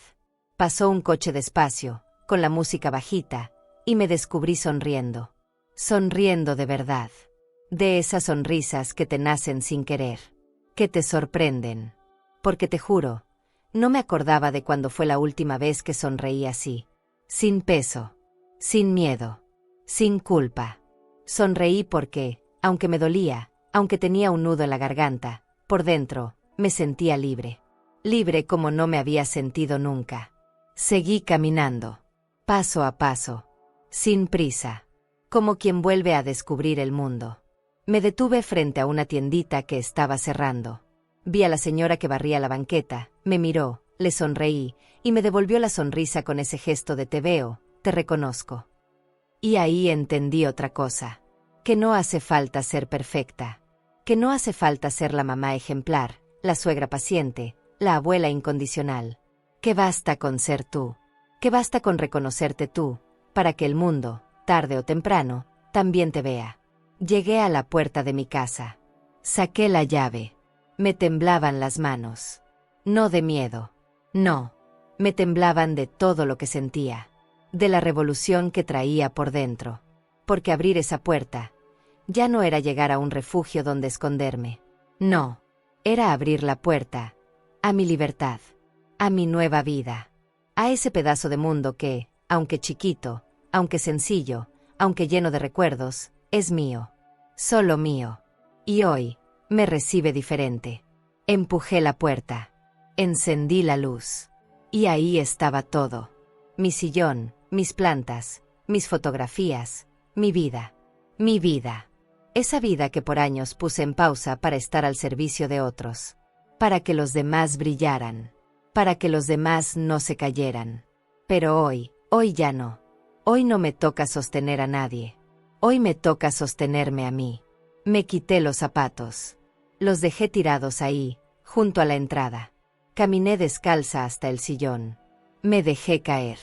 Pasó un coche despacio, con la música bajita, y me descubrí sonriendo. Sonriendo de verdad. De esas sonrisas que te nacen sin querer. Que te sorprenden. Porque te juro, no me acordaba de cuándo fue la última vez que sonreí así. Sin peso. Sin miedo. Sin culpa. Sonreí porque, aunque me dolía, aunque tenía un nudo en la garganta, por dentro, me sentía libre. Libre como no me había sentido nunca. Seguí caminando. Paso a paso. Sin prisa. Como quien vuelve a descubrir el mundo. Me detuve frente a una tiendita que estaba cerrando. Vi a la señora que barría la banqueta, me miró, le sonreí, y me devolvió la sonrisa con ese gesto de te veo, te reconozco. Y ahí entendí otra cosa. Que no hace falta ser perfecta. Que no hace falta ser la mamá ejemplar, la suegra paciente, la abuela incondicional. Que basta con ser tú. Que basta con reconocerte tú, para que el mundo, tarde o temprano, también te vea. Llegué a la puerta de mi casa. Saqué la llave. Me temblaban las manos. No de miedo. No. Me temblaban de todo lo que sentía. De la revolución que traía por dentro. Porque abrir esa puerta ya no era llegar a un refugio donde esconderme. No. Era abrir la puerta a mi libertad. A mi nueva vida. A ese pedazo de mundo que, aunque chiquito, aunque sencillo, aunque lleno de recuerdos, es mío. Solo mío. Y hoy, me recibe diferente. Empujé la puerta. Encendí la luz. Y ahí estaba todo. Mi sillón, mis plantas, mis fotografías, mi vida. Mi vida. Esa vida que por años puse en pausa para estar al servicio de otros. Para que los demás brillaran. Para que los demás no se cayeran. Pero hoy ya no. Hoy no me toca sostener a nadie. Hoy me toca sostenerme a mí. Me quité los zapatos. Los dejé tirados ahí, junto a la entrada. Caminé descalza hasta el sillón. Me dejé caer.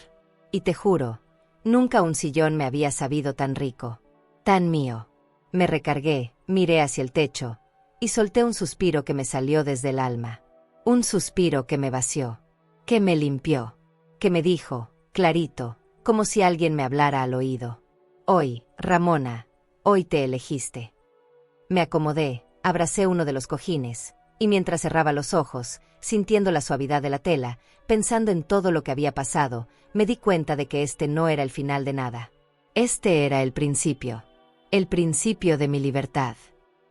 Y te juro, nunca un sillón me había sabido tan rico. Tan mío. Me recargué, miré hacia el techo, y solté un suspiro que me salió desde el alma. Un suspiro que me vació. Que me limpió. Que me dijo, clarito, como si alguien me hablara al oído. Hoy, Ramona, hoy te elegiste. Me acomodé, abracé uno de los cojines, y mientras cerraba los ojos, sintiendo la suavidad de la tela, pensando en todo lo que había pasado, me di cuenta de que este no era el final de nada. Este era el principio. El principio de mi libertad.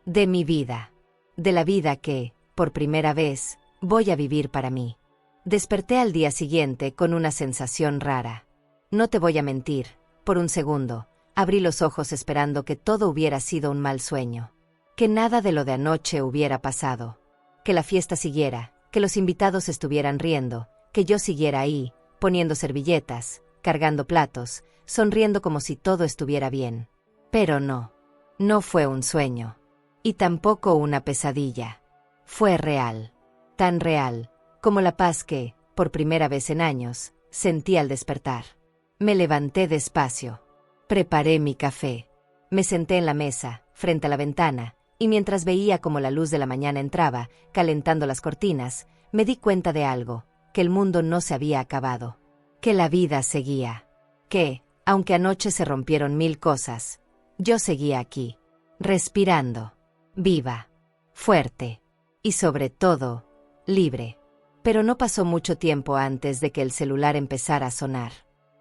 De mi vida. De la vida que, por primera vez, voy a vivir para mí. Desperté al día siguiente con una sensación rara. No te voy a mentir, Por un segundo, abrí los ojos esperando que todo hubiera sido un mal sueño. Que nada de lo de anoche hubiera pasado. Que la fiesta siguiera, que los invitados estuvieran riendo, que yo siguiera ahí, poniendo servilletas, cargando platos, sonriendo como si todo estuviera bien. Pero no. No fue un sueño. Y tampoco una pesadilla. Fue real. Tan real, como la paz que, por primera vez en años, sentí al despertar. Me levanté despacio. Preparé mi café. Me senté en la mesa, frente a la ventana, y mientras veía cómo la luz de la mañana entraba, calentando las cortinas, me di cuenta de algo, que el mundo no se había acabado. Que la vida seguía. Que, aunque anoche se rompieron 1000 cosas, yo seguía aquí, respirando, viva, fuerte, y sobre todo, libre. Pero no pasó mucho tiempo antes de que el celular empezara a sonar.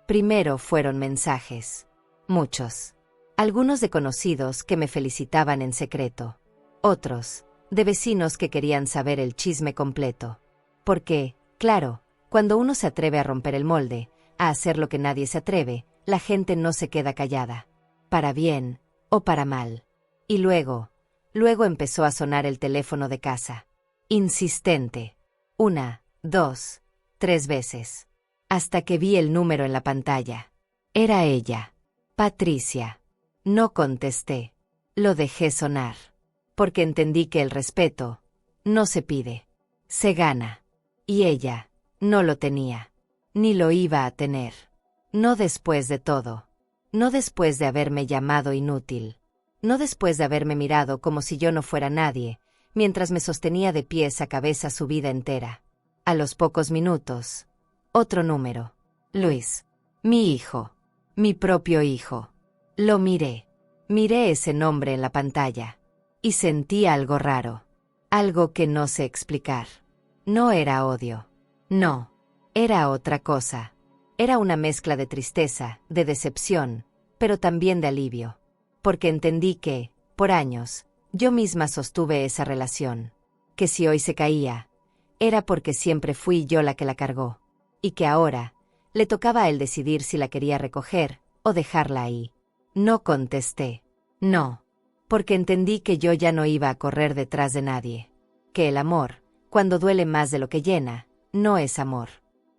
Primero fueron mensajes. Muchos. Algunos de conocidos que me felicitaban en secreto. Otros, de vecinos que querían saber el chisme completo. Porque, claro, cuando uno se atreve a romper el molde, a hacer lo que nadie se atreve, la gente no se queda callada. Para bien, o para mal. Y luego empezó a sonar el teléfono de casa. Insistente. 1, 2, 3 veces. Hasta que vi el número en la pantalla. Era ella. Patricia. No contesté. Lo dejé sonar. Porque entendí que el respeto no se pide. Se gana. Y ella no lo tenía. Ni lo iba a tener. No después de todo. No después de haberme llamado inútil. No después de haberme mirado como si yo no fuera nadie, mientras me sostenía de pies a cabeza su vida entera. A los pocos minutos. Otro número. Luis. Mi hijo. Mi propio hijo. Lo miré. Miré ese nombre en la pantalla. Y sentí algo raro. Algo que no sé explicar. No era odio. No. Era otra cosa. Era una mezcla de tristeza, de decepción, pero también de alivio. Porque entendí que, por años, yo misma sostuve esa relación. Que si hoy se caía, era porque siempre fui yo la que la cargó. Y que ahora, le tocaba a él decidir si la quería recoger o dejarla ahí. No contesté. No. Porque entendí que yo ya no iba a correr detrás de nadie. Que el amor, cuando duele más de lo que llena, no es amor.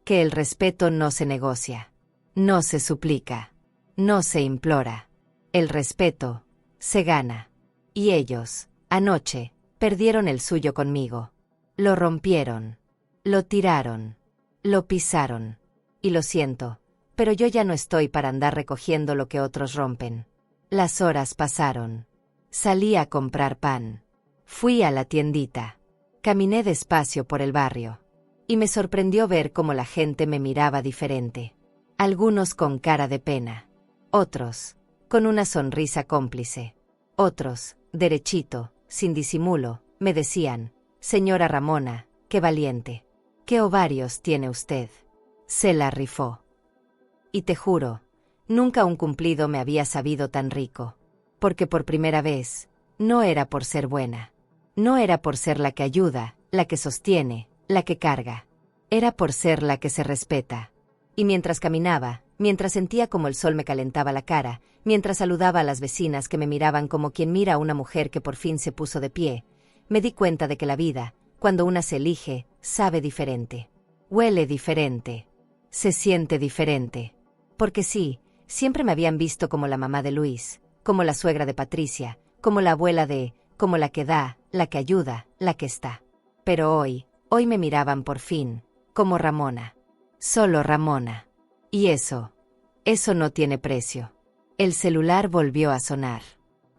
Que el respeto no se negocia. No se suplica. No se implora. El respeto se gana. Y ellos, anoche, perdieron el suyo conmigo. Lo rompieron. Lo tiraron. Lo pisaron. Y lo siento, pero yo ya no estoy para andar recogiendo lo que otros rompen. Las horas pasaron. Salí a comprar pan. Fui a la tiendita. Caminé despacio por el barrio. Y me sorprendió ver cómo la gente me miraba diferente. Algunos con cara de pena. Otros, con una sonrisa cómplice. Otros, derechito, sin disimulo, me decían: «Señora Ramona, qué valiente. ¿Qué ovarios tiene usted?» Se la rifó. Y te juro, nunca un cumplido me había sabido tan rico. Porque por primera vez, no era por ser buena. No era por ser la que ayuda, la que sostiene, la que carga. Era por ser la que se respeta. Y mientras caminaba, mientras sentía como el sol me calentaba la cara, mientras saludaba a las vecinas que me miraban como quien mira a una mujer que por fin se puso de pie, me di cuenta de que la vida, cuando una se elige, sabe diferente. Huele diferente. Se siente diferente. Porque sí, siempre me habían visto como la mamá de Luis, como la suegra de Patricia, como la abuela de, como la que da, la que ayuda, la que está. Pero hoy me miraban por fin, como Ramona. Solo Ramona. Y eso no tiene precio. El celular volvió a sonar.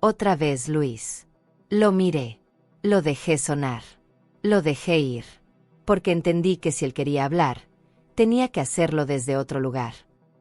Otra vez Luis. Lo miré. Lo dejé sonar. Lo dejé ir. Porque entendí que si él quería hablar, tenía que hacerlo desde otro lugar.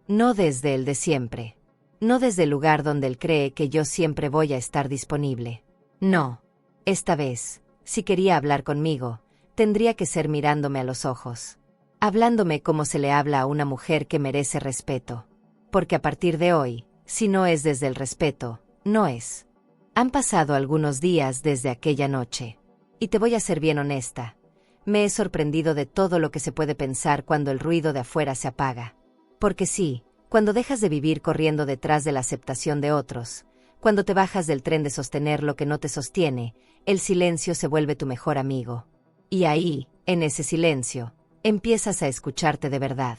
No desde el de siempre. No desde el lugar donde él cree que yo siempre voy a estar disponible. No. Esta vez, si quería hablar conmigo, tendría que ser mirándome a los ojos. Hablándome como se le habla a una mujer que merece respeto. Porque a partir de hoy, si no es desde el respeto, no es. Han pasado algunos días desde aquella noche. Y te voy a ser bien honesta. Me he sorprendido de todo lo que se puede pensar cuando el ruido de afuera se apaga. Porque sí, Cuando dejas de vivir corriendo detrás de la aceptación de otros, cuando te bajas del tren de sostener lo que no te sostiene, el silencio se vuelve tu mejor amigo. Y ahí, en ese silencio, empiezas a escucharte de verdad.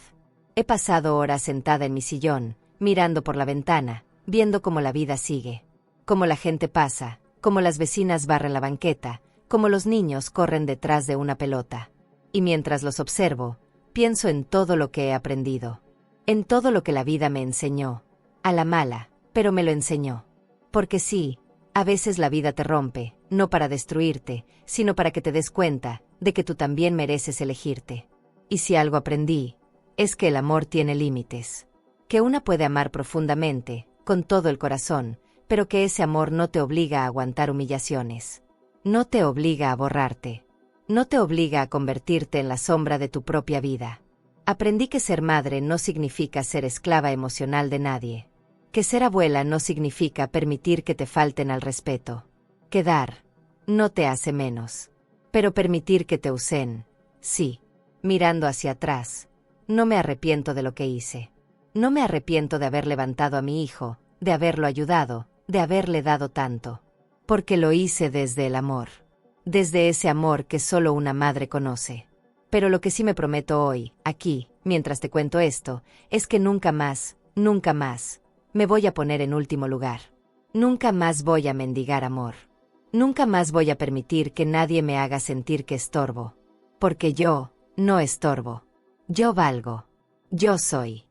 He pasado horas sentada en mi sillón, mirando por la ventana, viendo cómo la vida sigue. Cómo la gente pasa, cómo las vecinas barren la banqueta, cómo los niños corren detrás de una pelota. Y mientras los observo, pienso en todo lo que he aprendido. En todo lo que la vida me enseñó. A la mala, pero me lo enseñó. Porque sí, a veces la vida te rompe, no para destruirte, sino para que te des cuenta de que tú también mereces elegirte. Y si algo aprendí, es que el amor tiene límites. Que una puede amar profundamente, con todo el corazón, pero que ese amor no te obliga a aguantar humillaciones. No te obliga a borrarte. No te obliga a convertirte en la sombra de tu propia vida. Aprendí que ser madre no significa ser esclava emocional de nadie. Que ser abuela no significa permitir que te falten al respeto. Que dar no te hace menos. Pero permitir que te usen, sí. Mirando hacia atrás, no me arrepiento de lo que hice. No me arrepiento de haber levantado a mi hijo, de haberlo ayudado, de haberle dado tanto. Porque lo hice desde el amor. Desde ese amor que solo una madre conoce. Pero lo que sí me prometo hoy, aquí, mientras te cuento esto, es que nunca más, me voy a poner en último lugar. Nunca más voy a mendigar amor. Nunca más voy a permitir que nadie me haga sentir que estorbo. Porque yo no estorbo. Yo valgo. Yo soy.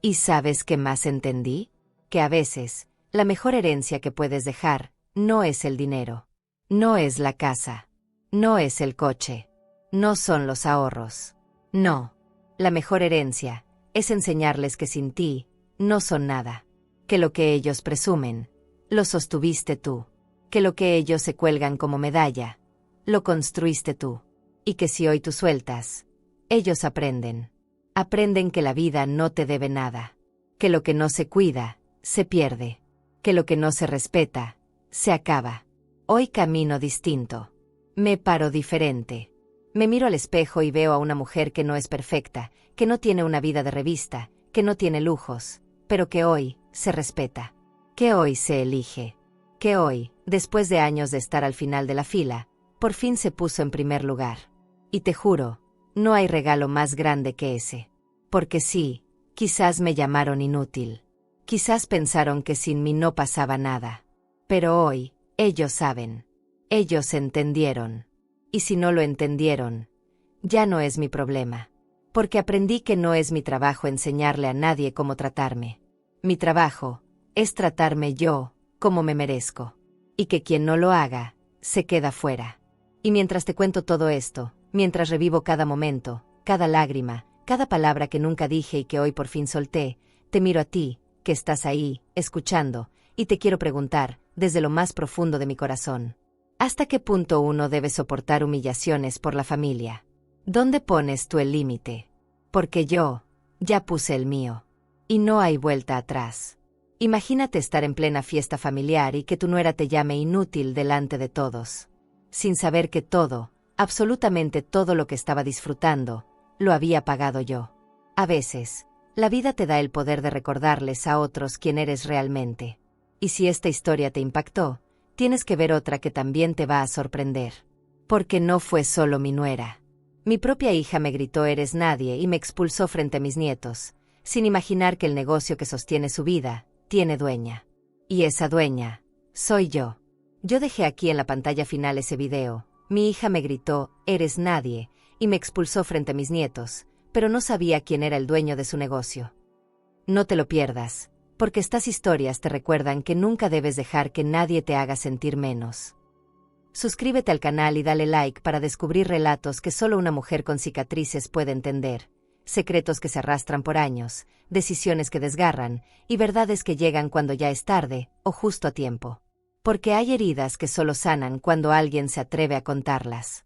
¿Y sabes qué más entendí? Que a veces, la mejor herencia que puedes dejar no es el dinero. No es la casa. No es el coche. No son los ahorros. No. La mejor herencia es enseñarles que sin ti no son nada. Que lo que ellos presumen, lo sostuviste tú. Que lo que ellos se cuelgan como medalla, lo construiste tú. Y que si hoy tú sueltas, ellos aprenden. Aprenden que la vida no te debe nada. Que lo que no se cuida, se pierde. Que lo que no se respeta, se acaba. Hoy camino distinto. Me paro diferente. Me miro al espejo y veo a una mujer que no es perfecta, que no tiene una vida de revista, que no tiene lujos, pero que hoy se respeta. Que hoy se elige. Que hoy, después de años de estar al final de la fila, por fin se puso en primer lugar. Y te juro, no hay regalo más grande que ese. Porque sí, quizás me llamaron inútil. Quizás pensaron que sin mí no pasaba nada. Pero hoy, ellos saben. Ellos entendieron. Y si no lo entendieron, ya no es mi problema. Porque aprendí que no es mi trabajo enseñarle a nadie cómo tratarme. Mi trabajo es tratarme yo como me merezco. Y que quien no lo haga, se queda fuera. Y mientras te cuento todo esto, mientras revivo cada momento, cada lágrima, cada palabra que nunca dije y que hoy por fin solté, te miro a ti, que estás ahí, escuchando, y te quiero preguntar, desde lo más profundo de mi corazón. ¿Hasta qué punto uno debe soportar humillaciones por la familia? ¿Dónde pones tú el límite? Porque yo ya puse el mío. Y no hay vuelta atrás. Imagínate estar en plena fiesta familiar y que tu nuera te llame inútil delante de todos. Sin saber que todo, absolutamente todo lo que estaba disfrutando, lo había pagado yo. A veces, la vida te da el poder de recordarles a otros quién eres realmente. Y si esta historia te impactó, tienes que ver otra que también te va a sorprender. Porque no fue solo mi nuera. Mi propia hija me gritó "eres nadie" y me expulsó frente a mis nietos, sin imaginar que el negocio que sostiene su vida tiene dueña. Y esa dueña soy yo. Yo dejé aquí en la pantalla final ese video. Mi hija me gritó "eres nadie" y me expulsó frente a mis nietos, pero no sabía quién era el dueño de su negocio. No te lo pierdas, porque estas historias te recuerdan que nunca debes dejar que nadie te haga sentir menos. Suscríbete al canal y dale like para descubrir relatos que solo una mujer con cicatrices puede entender, secretos que se arrastran por años, decisiones que desgarran, y verdades que llegan cuando ya es tarde, o justo a tiempo. Porque hay heridas que solo sanan cuando alguien se atreve a contarlas.